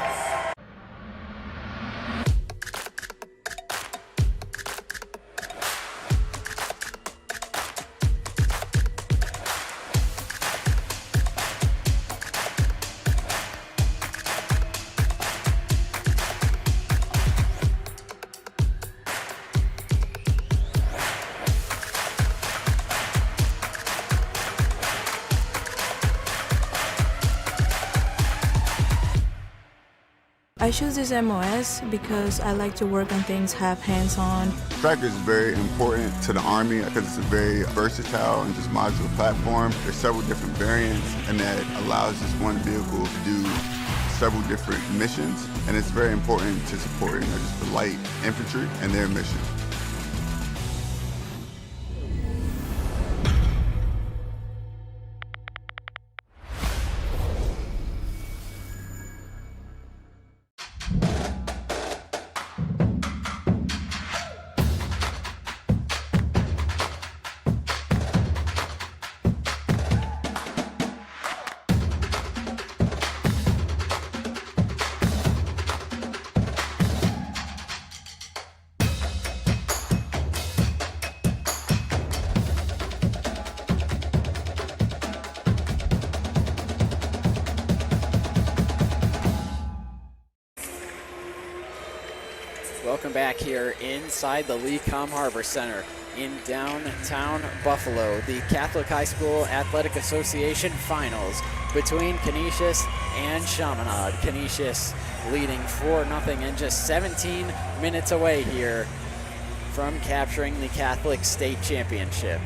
I choose this MOS because I like to work on things, have hands-on. Track is very important to the Army because it's a very versatile and just modular platform. There's several different variants, and that allows this one vehicle to do several different missions, and it's very important to support just the light infantry and their mission. Welcome back here inside the Lee Com Harbor Center in downtown Buffalo. The Catholic High School Athletic Association Finals between Canisius and Chaminade. Canisius leading 4-0 and just 17 minutes away here from capturing the Catholic State Championship.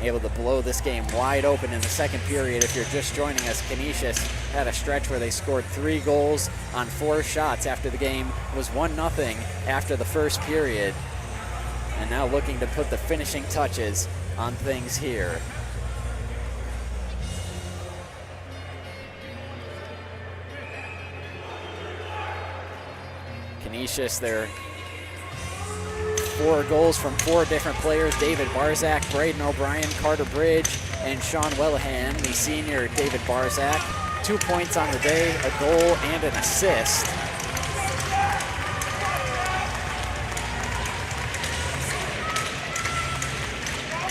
Able to blow this game wide open in the second period. If you're just joining us, Canisius had a stretch where they scored 3 goals on 4 shots after the game was 1-0 after the first period. And now looking to put the finishing touches on things here. Canisius, their 4 goals from 4 different players: David Barzak, Braden O'Brien, Carter Bridge, and Sean Willahan. The senior David Barzak, 2 points on the day, a goal and an assist.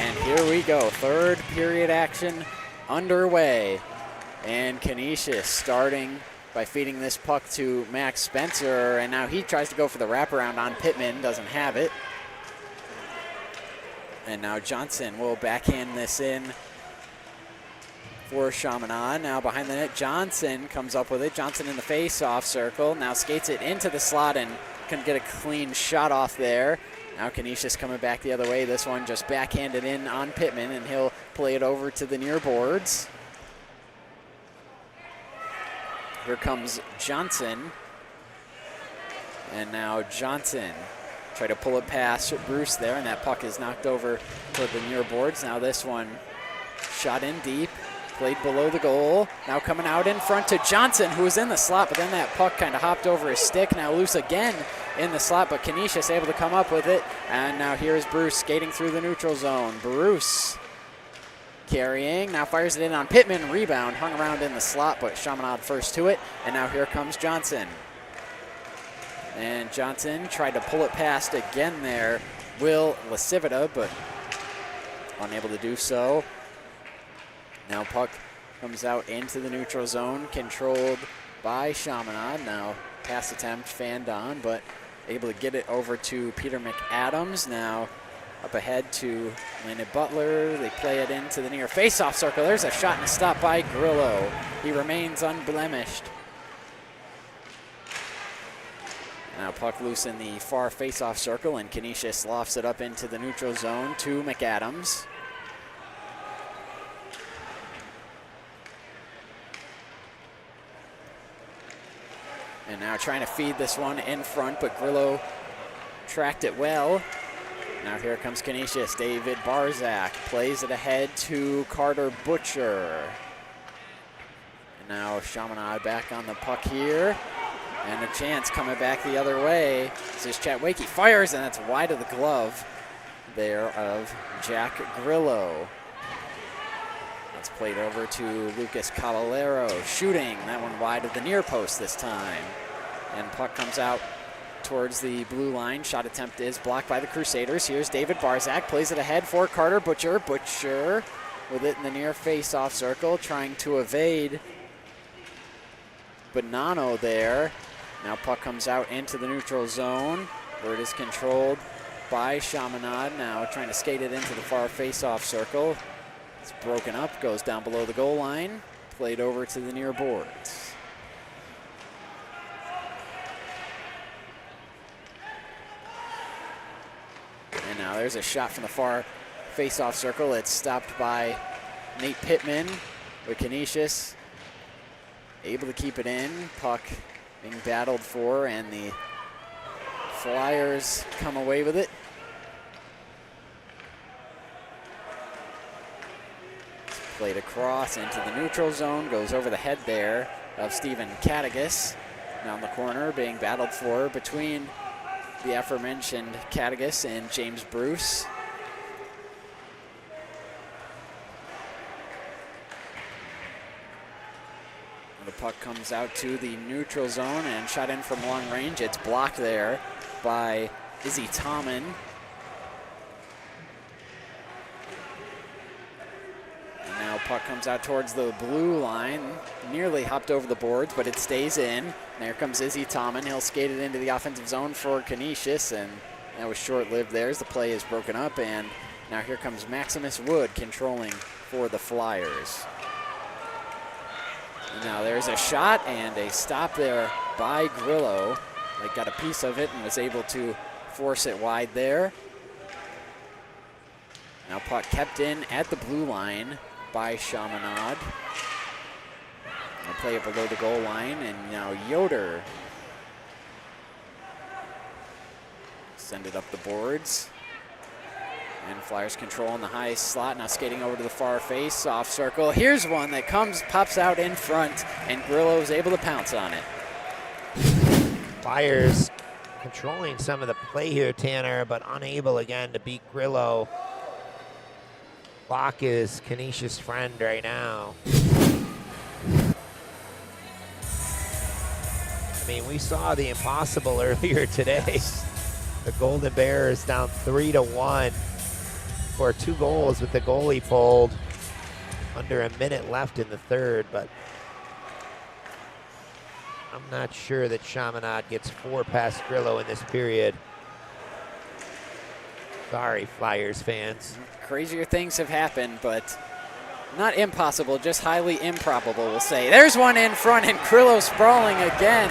And here we go, third period action underway. And Canisius starting by feeding this puck to Max Spencer, and now he tries to go for the wraparound on Pittman, doesn't have it. And now Johnson will backhand this in for Chaminade. Now behind the net, Johnson comes up with it. Johnson in the face-off circle. Now skates it into the slot and couldn't get a clean shot off there. Now Canisius coming back the other way. This one just backhanded in on Pittman, and he'll play it over to the near boards. Here comes Johnson. And now Johnson try to pull it past Bruce there, and that puck is knocked over toward the near boards. Now this one shot in deep, played below the goal. Now coming out in front to Johnson, who was in the slot, but then that puck kind of hopped over his stick. Now loose again in the slot, but Canisius able to come up with it. And now here's Bruce skating through the neutral zone. Bruce carrying, now fires it in on Pittman. Rebound, hung around in the slot, but Chaminade first to it. And now here comes Johnson. And Johnson tried to pull it past again there. Will Lasivita, but unable to do so. Now puck comes out into the neutral zone, controlled by Chaminade. Now pass attempt fanned on, but able to get it over to Peter McAdams. Now up ahead to Landon Butler. They play it into the near face-off circle. There's a shot and a stop by Grillo. He remains unblemished. Now puck loose in the far face-off circle, and Canisius lofts it up into the neutral zone to McAdams. And now trying to feed this one in front, but Grillo tracked it well. Now here comes Canisius. David Barzak plays it ahead to Carter Butcher. And now Chaminade back on the puck here. And a chance coming back the other way. This is Chatwakey fires, and that's wide of the glove there of Jack Grillo. It's played over to Lucas Caballero, shooting that one wide of the near post this time. And puck comes out towards the blue line. Shot attempt is blocked by the Crusaders. Here's David Barzak, plays it ahead for Carter Butcher. Butcher with it in the near face-off circle, trying to evade Bonanno there. Now puck comes out into the neutral zone, where it is controlled by Chaminade. Now trying to skate it into the far face-off circle. It's broken up, goes down below the goal line, played over to the near boards. And now there's a shot from the far face-off circle. It's stopped by Nate Pittman with Canisius able to keep it in. Puck being battled for, and the Flyers come away with it. It's played across into the neutral zone, goes over the head there of Stephen Katagas. Down the corner, being battled for between the aforementioned Katagas and James Bruce. The puck comes out to the neutral zone and shot in from long range. It's blocked there by Izzy Tommen. And now puck comes out towards the blue line. Nearly hopped over the boards, but it stays in. And there comes Izzy Tommen. He'll skate it into the offensive zone for Canisius, and that was short-lived there as the play is broken up. And now here comes Maximus Wood controlling for the Flyers. Now there's a shot and a stop there by Grillo. They got a piece of it and was able to force it wide there. Now puck kept in at the blue line by Chaminade. They'll play it below the goal line, and now Yoder send it up the boards. And Flyers control in the high slot. Now skating over to the far face, off circle. Here's one that pops out in front, and Grillo is able to pounce on it. Flyers controlling some of the play here, Tanner, but unable again to beat Grillo. Locke is Canisius' friend right now. I mean, we saw the impossible earlier today. The Golden Bears down 3-1. For 2 goals with the goalie pulled under a minute left in the third, but I'm not sure that Chaminade gets 4 past Grillo in this period. Sorry, Flyers fans. Crazier things have happened, but not impossible, just highly improbable, we'll say. There's one in front, and Grillo sprawling again,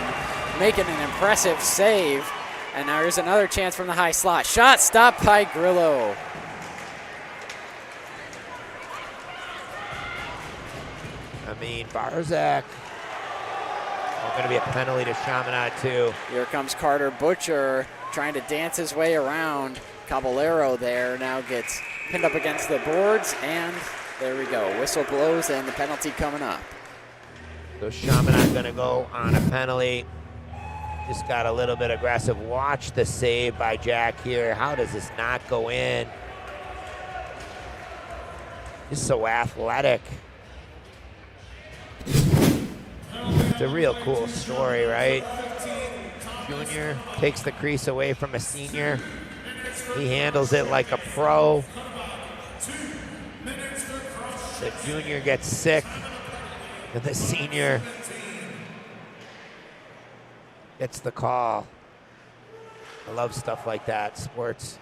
making an impressive save. And now here's another chance from the high slot. Shot stopped by Grillo. I mean, Barzak. Going to be a penalty to Chaminade too. Here comes Carter Butcher trying to dance his way around. Caballero there now gets pinned up against the boards, and there we go. Whistle blows and the penalty coming up. So Chaminade going to go on a penalty. Just got a little bit aggressive. Watch the save by Jack here. How does this not go in? Just so athletic. It's a real cool story, right? Junior takes the crease away from a senior. He handles it like a pro. The junior gets sick, and the senior gets the call. I love stuff like that, sports.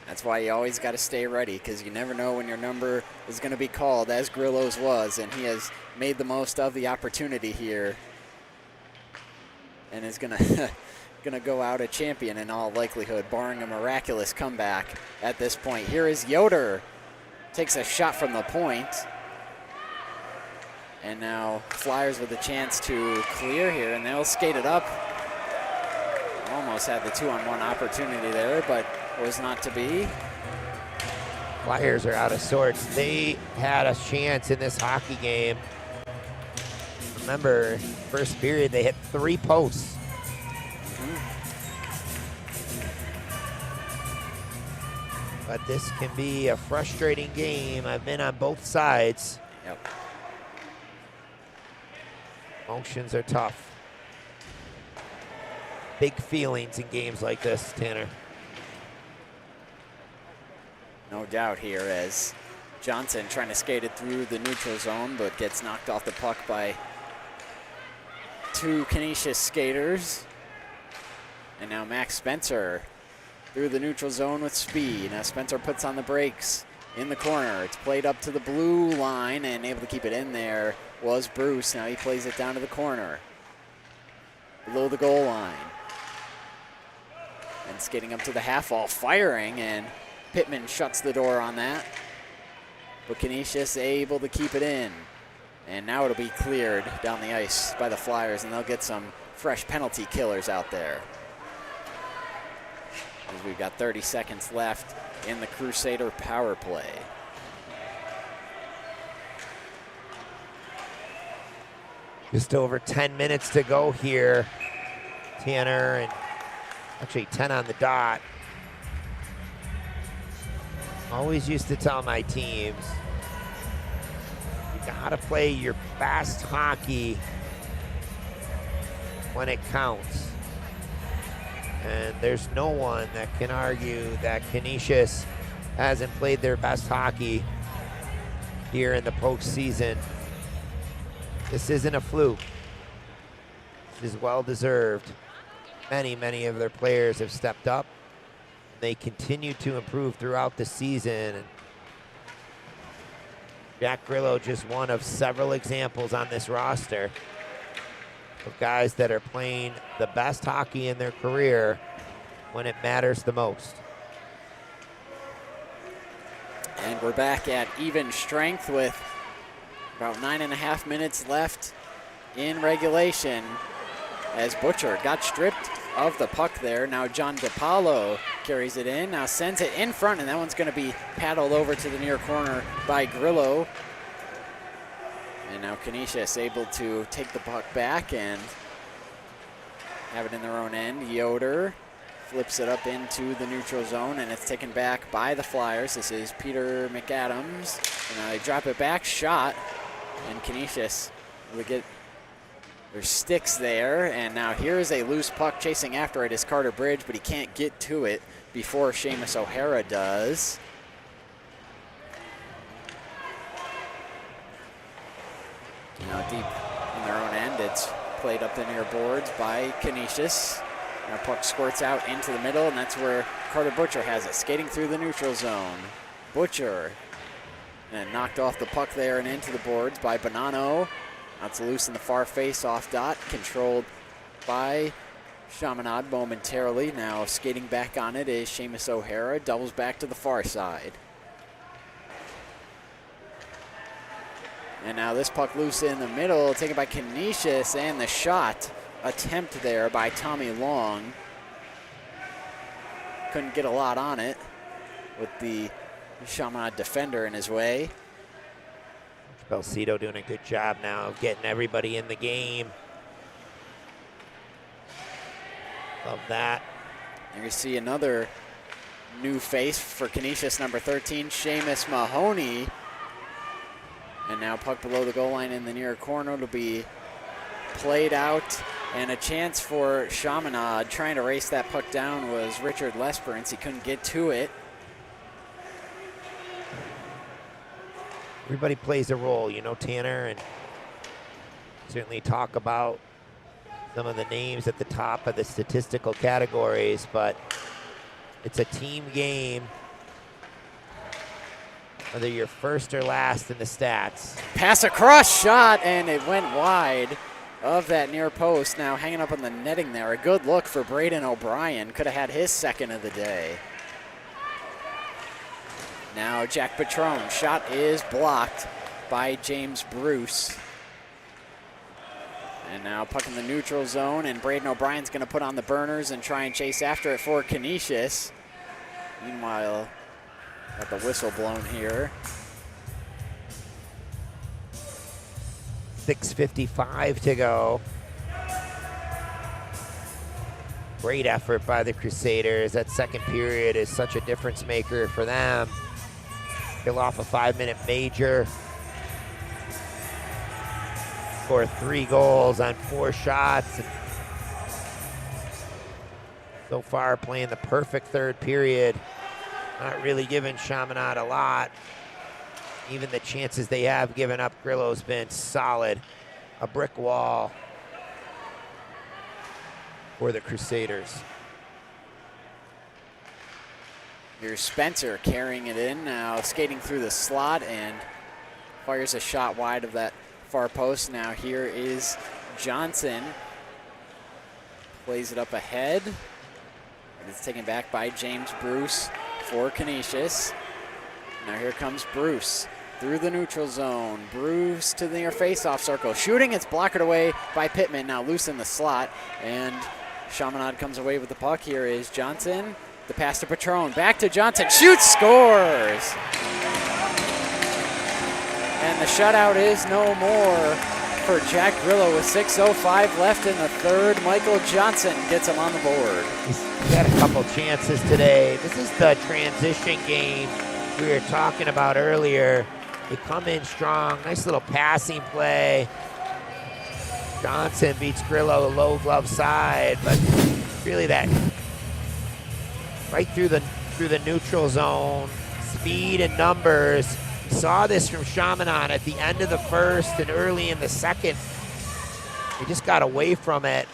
That's why you always got to stay ready, because you never know when your number is going to be called, as Grillo's was, and he has made the most of the opportunity here and is going to go out a champion in all likelihood, barring a miraculous comeback at this point. Here is Yoder. Takes a shot from the point. And now Flyers with a chance to clear here, and they'll skate it up. Almost had the 2-on-1 opportunity there, but was not to be. Flyers are out of sorts. They had a chance in this hockey game. Remember, first period, they hit 3 posts. But this can be a frustrating game. I've been on both sides. Yep. Emotions are tough. Big feelings in games like this, Tanner. No doubt here, as Johnson trying to skate it through the neutral zone, but gets knocked off the puck by 2 Canisius skaters. And now Max Spencer through the neutral zone with speed. Now Spencer puts on the brakes in the corner. It's played up to the blue line, and able to keep it in there was Bruce. Now he plays it down to the corner, below the goal line. And skating up to the half wall, firing, and Pittman shuts the door on that. But Canisius able to keep it in. And now it'll be cleared down the ice by the Flyers, and they'll get some fresh penalty killers out there. As we've got 30 seconds left in the Crusader power play. Just over 10 minutes to go here, Tanner, and actually 10 on the dot. Always used to tell my teams, you gotta play your best hockey when it counts. And there's no one that can argue that Canisius hasn't played their best hockey here in the postseason. This isn't a fluke. This is well-deserved. Many of their players have stepped up. They continue to improve throughout the season. And Jack Grillo just one of several examples on this roster of guys that are playing the best hockey in their career when it matters the most. And we're back at even strength with about 9.5 minutes left in regulation, as Butcher got stripped of the puck there. Now John DiPaolo carries it in, now sends it in front, and that one's going to be paddled over to the near corner by Grillo. And now Canisius able to take the puck back and have it in their own end. Yoder flips it up into the neutral zone, and it's taken back by the Flyers. This is Peter McAdams. And now they drop it back, shot, and Canisius will get their sticks there. And now here's a loose puck. Chasing after it is Carter Bridge, but he can't get to it before Seamus O'Hara does. Now deep in their own end, it's played up the near boards by Canisius. Now puck squirts out into the middle, and that's where Carter Butcher has it, skating through the neutral zone. Butcher And knocked off the puck there and into the boards by Bonanno. That's loose in the far face-off dot, controlled by Chaminade momentarily. Now skating back on it is Seamus O'Hara, doubles back to the far side. And now this puck loose in the middle, taken by Canisius, and the shot attempt there by Tommy Long. Couldn't get a lot on it with the Chaminade defender in his way. Belcito doing a good job now of getting everybody in the game. Love that. You're going to see another new face for Canisius, number 13, Seamus Mahoney. And now puck below the goal line in the near corner to be played out. And a chance for Chaminade. Trying to race that puck down was Richard Lesperance. He couldn't get to it. Everybody plays a role, you know, Tanner, and certainly talk about some of the names at the top of the statistical categories, but it's a team game, whether you're first or last in the stats. Pass across, shot, and it went wide of that near post. Now hanging up on the netting there. A good look for Braden O'Brien. Could have had his second of the day. Now Jack Patron. Shot is blocked by James Bruce. And now puck in the neutral zone, and Braden O'Brien's going to put on the burners and try and chase after it for Canisius. Meanwhile, got the whistle blown here. 6:55 to go. Great effort by the Crusaders. That second period is such a difference maker for them. Kill off a 5-minute major. Score 3 goals on 4 shots. And so far playing the perfect third period. Not really giving Chaminade a lot. Even the chances they have given up, Grillo's been solid. A brick wall for the Crusaders. Here's Spencer carrying it in now, skating through the slot and fires a shot wide of that far post. Now here is Johnson. Plays it up ahead. It's taken back by James Bruce for Canisius. Now here comes Bruce through the neutral zone. Bruce to the near face-off circle. Shooting, it's blocked away by Pittman. Now loose in the slot, and Chaminade comes away with the puck. Here is Johnson. The pass to Patron. Back to Johnson. Shoots, scores! And the shutout is no more for Jack Grillo with 6:05 left in the third. Michael Johnson gets him on the board. He's had a couple chances today. This is the transition game we were talking about earlier. They come in strong. Nice little passing play. Johnson beats Grillo low glove side, but really that right through the neutral zone. Speed and numbers. Saw this from Chaminade at the end of the first and early in the second. They just got away from it.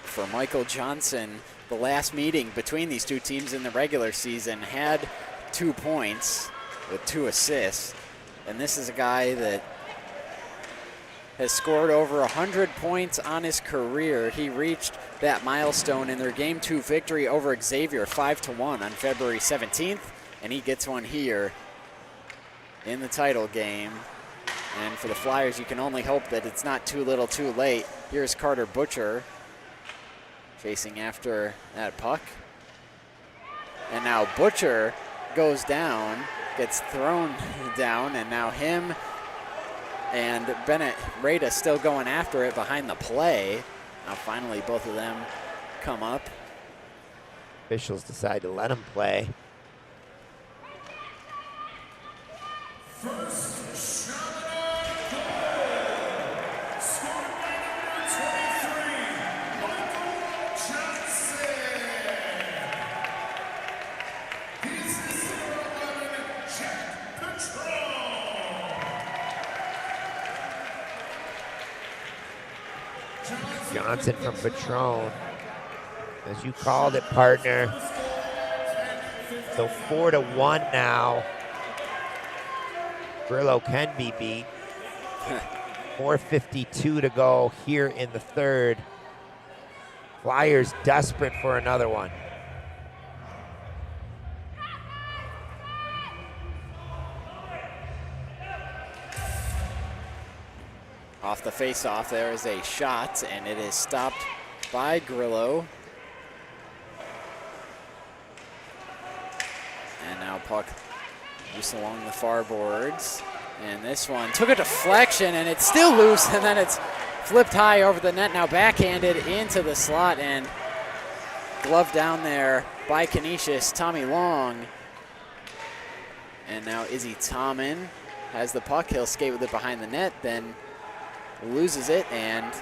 For Michael Johnson, the last meeting between these two teams in the regular season had 2 points with 2 assists. And this is a guy that has scored over 100 points on his career. He reached that milestone in their Game 2 victory over Xavier 5-1 on February 17th, and he gets one here in the title game. And for the Flyers, you can only hope that it's not too little too late. Here's Carter Butcher chasing after that puck. And now Butcher goes down, gets thrown down, and now him and Bennett Rada still going after it behind the play. Now finally both of them come up. Officials decide to let him play. First Chaminade goal, scored by number 23, Michael Johnson. He's the number 11, Jack Patron. Johnson from Patron. As you called it, partner. So 4-1 now. Grillo can be beat. 4:52 to go here in the third. Flyers desperate for another one. Off the face-off, there is a shot, and it is stopped by Grillo. And now puck loose along the far boards. And this one took a deflection, and it's still loose, and then it's flipped high over the net, now backhanded into the slot, and gloved down there by Canisius, Tommy Long. And now Izzy Tommen has the puck. He'll skate with it behind the net, then loses it, and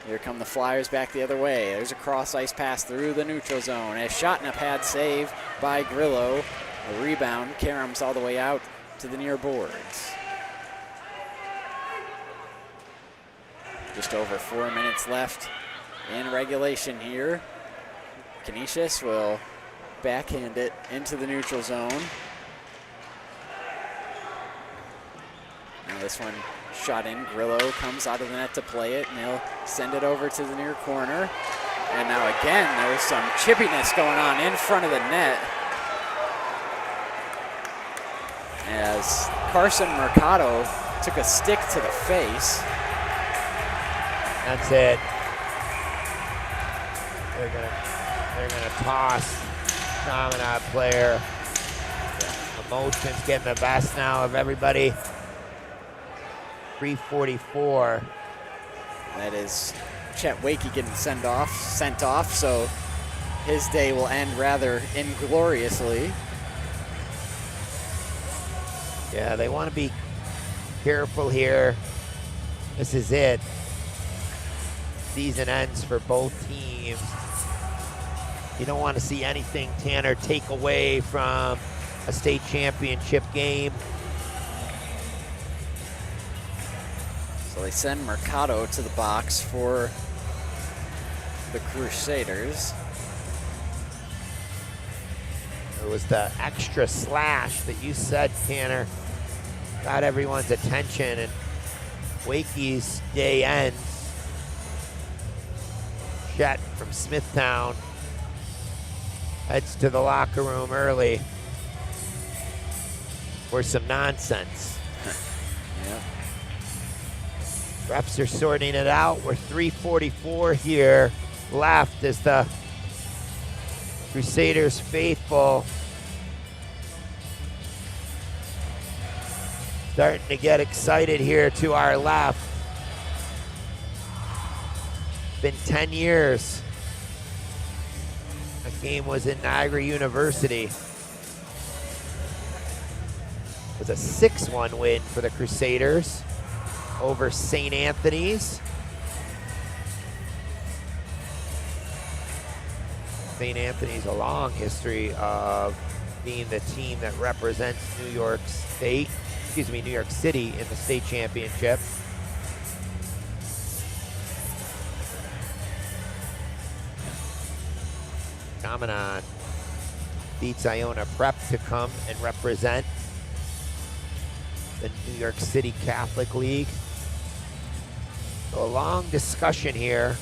here come the Flyers back the other way. There's a cross-ice pass through the neutral zone. A shot and a pad save by Grillo. A rebound, Karams all the way out to the near boards. Just over 4 minutes left in regulation here. Canisius will backhand it into the neutral zone. Now this one shot in. Grillo comes out of the net to play it, and he'll send it over to the near corner. And now again, there's some chippiness going on in front of the net, as Carson Mercado took a stick to the face. That's it. They're gonna toss Chaminade player. Emotions getting the best now of everybody. 3:44. That is Chet Wakey getting sent off, so his day will end rather ingloriously. Yeah, they want to be careful here. This is it. Season ends for both teams. You don't want to see anything, Tanner, take away from a state championship game. So they send Mercado to the box for the Crusaders. It was the extra slash that you said, Tanner, got everyone's attention, and Wakey's day ends. Chet from Smithtown heads to the locker room early for some nonsense. Yep. Refs are sorting it out. We're 3:44 here left as the Crusaders faithful starting to get excited here to our left. Been 10 years. The game was at Niagara University. It was a 6-1 win for the Crusaders over St. Anthony's. St. Anthony's a long history of being the team that represents New York City in the state championship. Chaminade beats Iona Prep to come and represent the New York City Catholic League. So a long discussion here,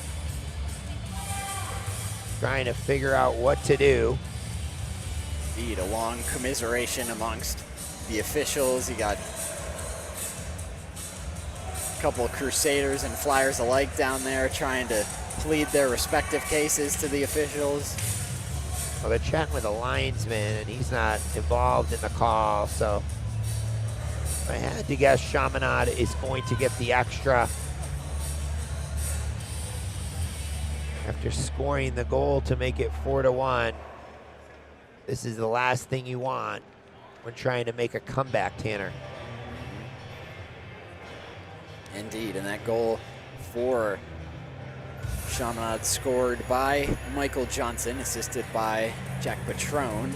trying to figure out what to do. Indeed, a long commiseration amongst the officials. You got a couple of Crusaders and Flyers alike down there trying to plead their respective cases to the officials. Well, they're chatting with a linesman, and he's not involved in the call, so I had to guess Chaminade is going to get the extra after scoring the goal to make it 4-1. This is the last thing you want when trying to make a comeback, Tanner. Indeed, and that goal for Chaminade scored by Michael Johnson, assisted by Jack Patrone,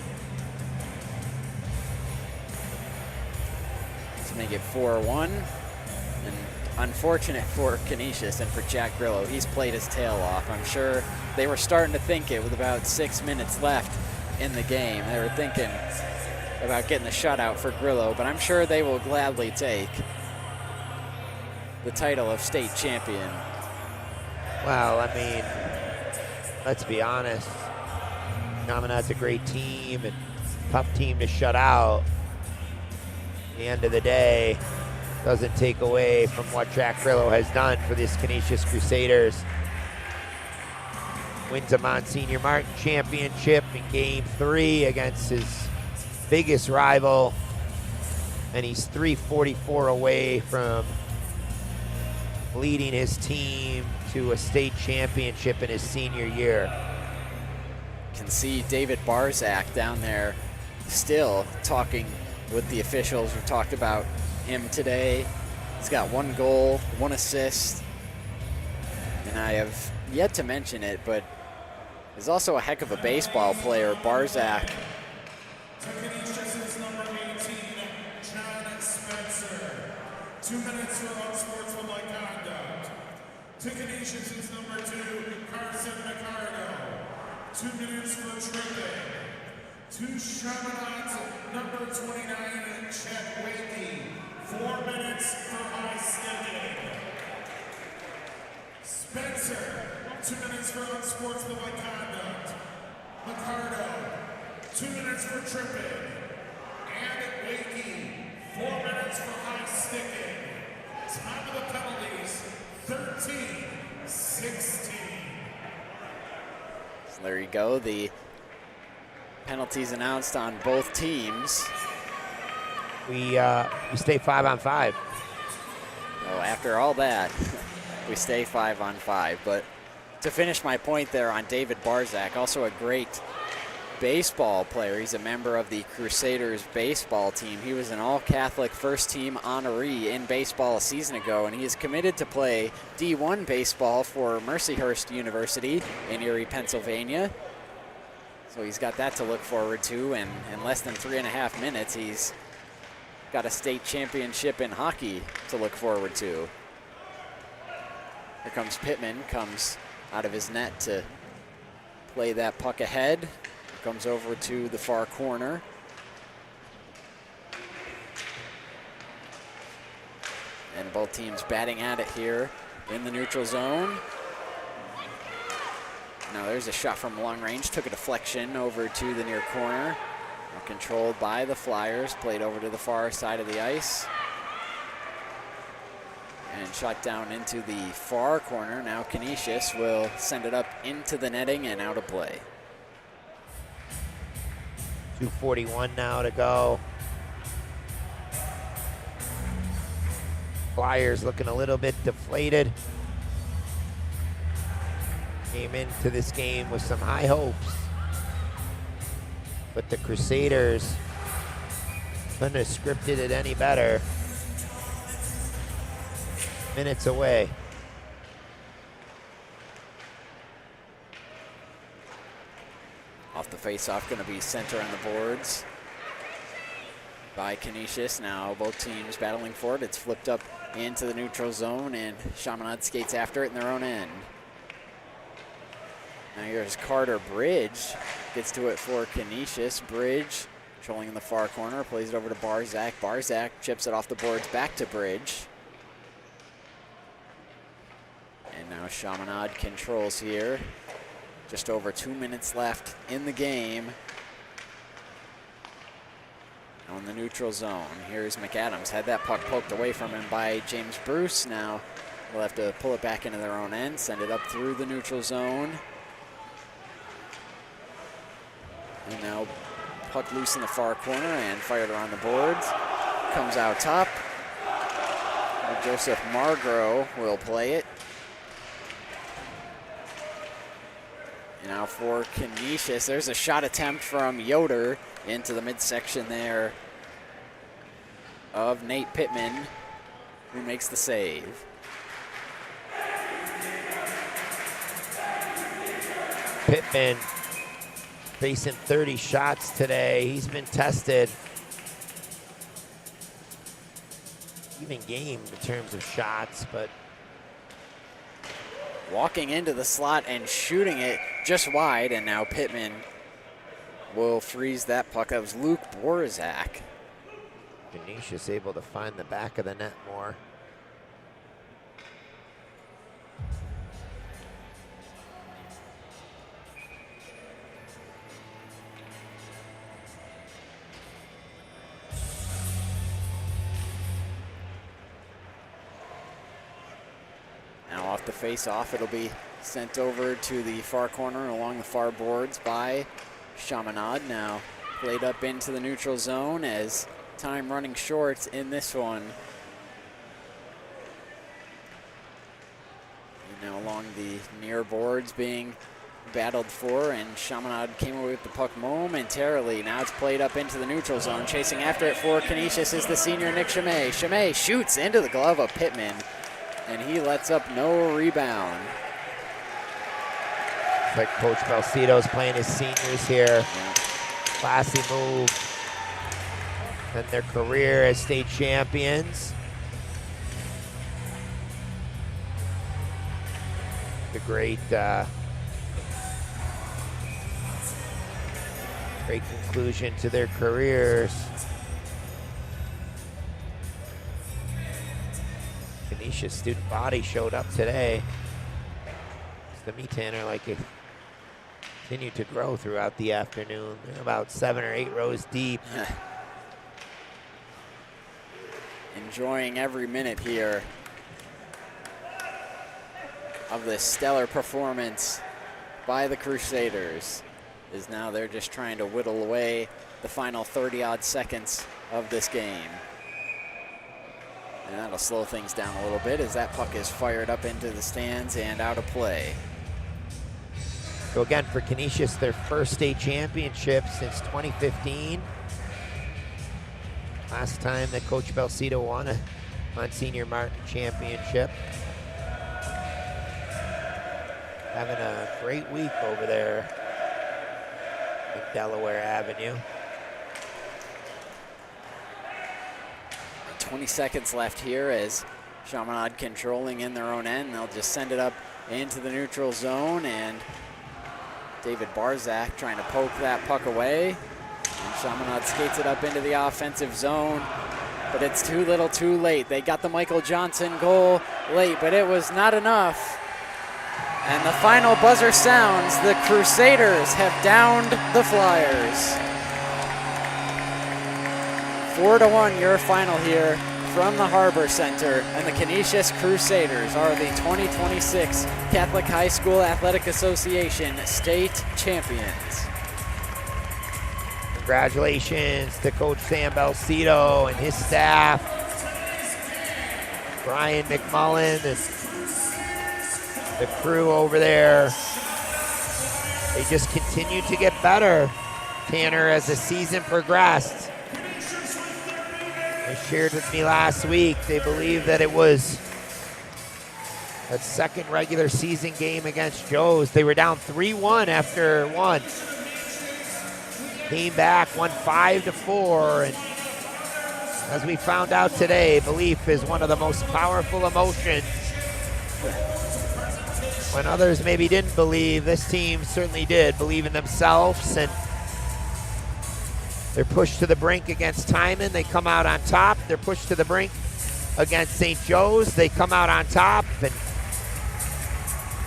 to make it 4-1. And unfortunate for Canisius and for Jack Grillo. He's played his tail off. I'm sure they were starting to think it with about 6 minutes left in the game. They were thinking about getting the shutout for Grillo, but I'm sure they will gladly take the title of state champion. Well, I mean, let's be honest. Chaminade's a great team and tough team to shut out. At the end of the day, doesn't take away from what Jack Grillo has done for this Canisius Crusaders. Wins a Monsignor Martin championship in Game 3 against his biggest rival, and he's 344 away from leading his team to a state championship in his senior year. Can see David Barzak down there still talking with the officials. We talked about him today. He's got 1 goal, 1 assist, and I have yet to mention it, but he's also a heck of a baseball player, Barzak. Canisius' number 18, John Spencer. 2 minutes for unsportsmanlike conduct. To Canisius' number 2, Carson Ricardo. 2 minutes for tripping. To Chaminade's number 29, Chet Wakey. 4 minutes for high sticking. Spencer, 2 minutes for unsportsmanlike conduct. Ricardo, 2 minutes for tripping. And Wakey, 4 minutes for high sticking. Time of the penalties, 13-16. So there you go, the penalties announced on both teams. We stay 5-on-5. So after all that, we stay 5-on-5. But to finish my point there on David Barzak, also a great baseball player. He's a member of the Crusaders baseball team. He was an all-Catholic first-team honoree in baseball a season ago, and he is committed to play D1 baseball for Mercyhurst University in Erie, Pennsylvania. So he's got that to look forward to, and in less than 3.5 minutes, he's got a state championship in hockey to look forward to. Here comes Pittman, comes out of his net to play that puck ahead. Comes over to the far corner. And both teams batting at it here in the neutral zone. Now there's a shot from long range, took a deflection over to the near corner. Now controlled by the Flyers, played over to the far side of the ice. And shot down into the far corner. Now Canisius will send it up into the netting and out of play. 2:41 now to go. Flyers looking a little bit deflated. Came into this game with some high hopes, but the Crusaders couldn't have scripted it any better. Minutes away. Off the face-off, going to be center on the boards by Canisius. Now both teams battling for it. It's flipped up into the neutral zone, and Chaminade skates after it in their own end. Now here's Carter Bridge. Gets to it for Canisius. Bridge controlling in the far corner, plays it over to Barzak. Barzak chips it off the boards back to Bridge. And now Chaminade controls here. Just over 2 minutes left in the game. On the neutral zone, here's McAdams. Had that puck poked away from him by James Bruce. Now they'll have to pull it back into their own end, send it up through the neutral zone. And now puck loose in the far corner and fired around the boards. Comes out top. Joseph Margro will play it. Now for Canisius, there's a shot attempt from Yoder into the midsection there of Nate Pittman, who makes the save. Pittman facing 30 shots today. He's been tested. Even game in terms of shots, but walking into the slot and shooting it just wide, and now Pittman will freeze that puck. That was Luke Borzak. Canisius able to find the back of the net more. Now off the face-off, it'll be sent over to the far corner along the far boards by Chaminade. Now played up into the neutral zone as time running short in this one. And now along the near boards being battled for, and Chaminade came away with the puck momentarily. Now it's played up into the neutral zone. Chasing after it for Canisius is the senior Nick CHAMINADE. CHAMINADE shoots into the glove of Pittman, and he lets up no rebound. It's like Coach Balsito's playing his seniors here. Classy move. And their career as state champions. The great conclusion to their careers. Canisius student body showed up today. To me, Tanner, like it continued to grow throughout the afternoon. They're about 7 or 8 rows deep. Enjoying every minute here of this stellar performance by the Crusaders. Is now they're just trying to whittle away the final 30-odd seconds of this game. And that'll slow things down a little bit as that puck is fired up into the stands and out of play. So again, for Canisius, their first state championship since 2015. Last time that Coach Balsito won a Monsignor Martin championship. Having a great week over there in Delaware Avenue. 20 seconds left here as Chaminade controlling in their own end. They'll just send it up into the neutral zone, and David Barzak trying to poke that puck away. And Chaminade skates it up into the offensive zone, but it's too little too late. They got the Michael Johnson goal late, but it was not enough. And the final buzzer sounds. The Crusaders have downed the Flyers. 4-1 your final here from the Harbor Center, and the Canisius Crusaders are the 2026 Catholic High School Athletic Association state champions. Congratulations to Coach Sam Balsito and his staff, Brian McMullen and the crew over there. They just continue to get better, Tanner, as the season progressed. They shared with me last week, they believe that it was that second regular season game against Joe's. They were down 3-1 after one. Came back, won 5-4, and as we found out today, belief is one of the most powerful emotions. When others maybe didn't believe, this team certainly did believe in themselves, and they're pushed to the brink against Timon. They come out on top. They're pushed to the brink against St. Joe's. They come out on top, and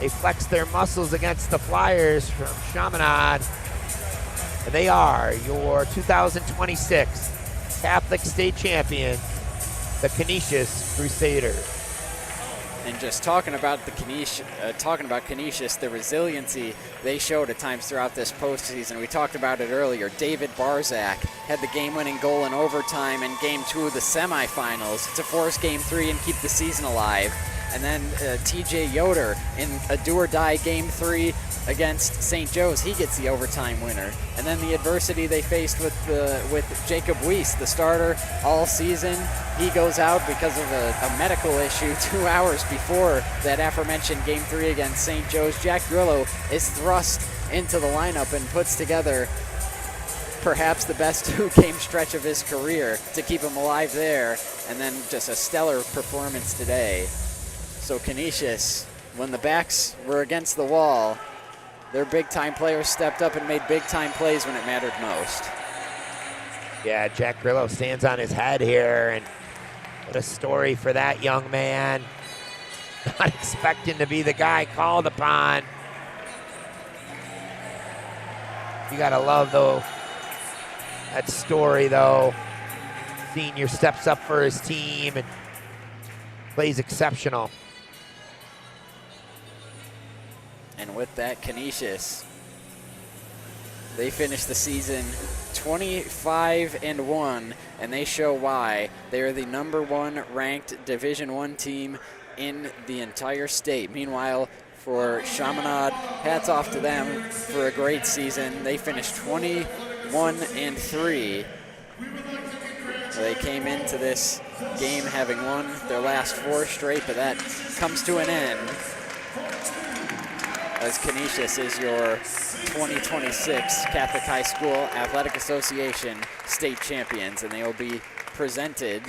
they flex their muscles against the Flyers from Chaminade. And they are your 2026 Catholic State champions, the Canisius Crusaders. And just talking about Canisius, the resiliency they showed at times throughout this postseason. We talked about it earlier. David Barzak had the game-winning goal in overtime in Game 2 of the semifinals to force Game 3 and keep the season alive. And then TJ Yoder in a do-or-die Game 3 against St. Joe's, he gets the overtime winner. And then the adversity they faced with Jacob Weiss, the starter all season, he goes out because of a medical issue 2 hours before that aforementioned Game 3 against St. Joe's. Jack Grillo is thrust into the lineup and puts together perhaps the best 2-game stretch of his career to keep him alive there, and then just a stellar performance today. So Canisius, when the backs were against the wall, their big-time players stepped up and made big-time plays when it mattered most. Yeah, Jack Grillo stands on his head here, and what a story for that young man. Not expecting to be the guy called upon. You gotta love, though, that story, though. Senior steps up for his team and plays exceptional. And with that, Canisius, they finished the season 25-1, and they show why. They are the #1 ranked Division I team in the entire state. Meanwhile, for Chaminade, hats off to them for a great season. They finished 21-3. They came into this game having won their last 4 straight, but that comes to an end as Canisius is your 2026 Catholic High School Athletic Association state champions, and they will be presented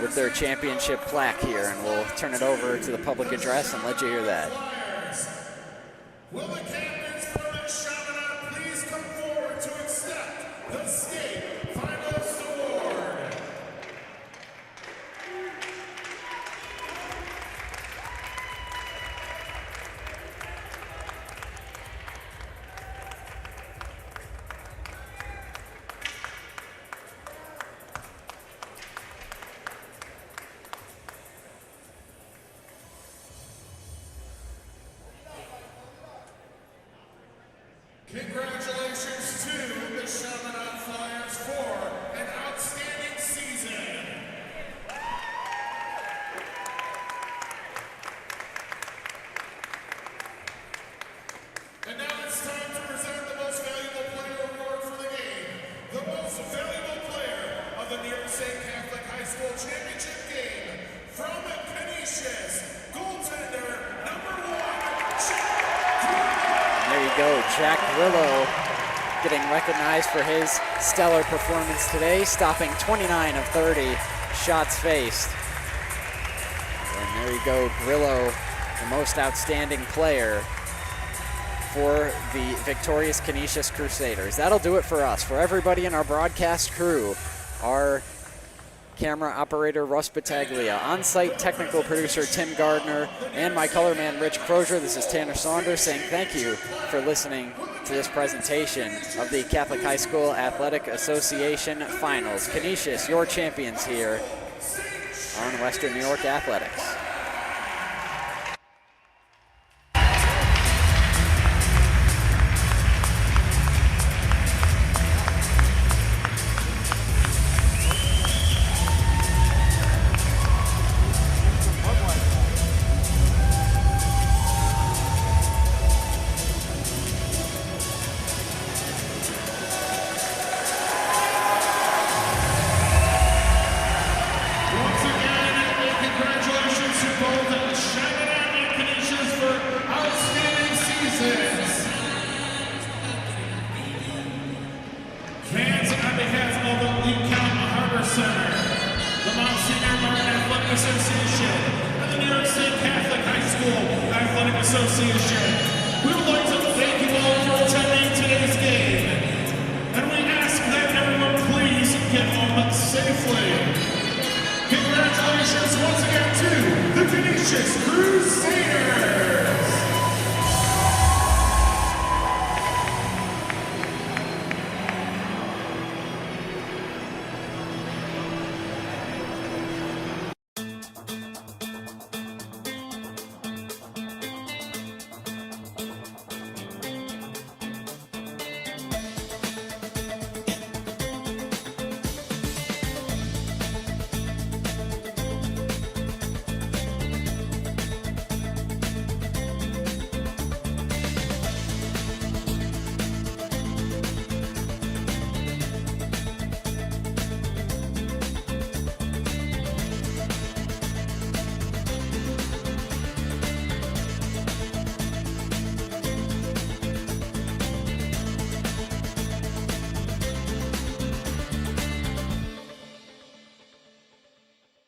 with their championship plaque here, and we'll turn it over to the public address and let you hear that. Will the captains from Chaminade please come forward to accept the state finalist award? Congratulations to the Chaminade Flyers for an outstanding season. And now it's time to present the most valuable player award for the game. The most valuable player of the New York State Catholic High School Championship game from Canisius, goaltender #1, There you go, Jack Grillo getting recognized for his stellar performance today, stopping 29 of 30 shots faced. And there you go, Grillo, the most outstanding player for the victorious Canisius Crusaders. That'll do it for us. For everybody in our broadcast crew, our camera operator Russ Battaglia, on-site technical producer Tim Gardner, and my color man Rich Crozier, this is Tanner Saunders saying thank you for listening to this presentation of the Catholic High School Athletic Association Finals. Canisius, your champions here on Western New York Athletics. Association. We would like to thank you all for attending today's game, and we ask that everyone please get home safely. Congratulations once again to the Canisius Crusaders.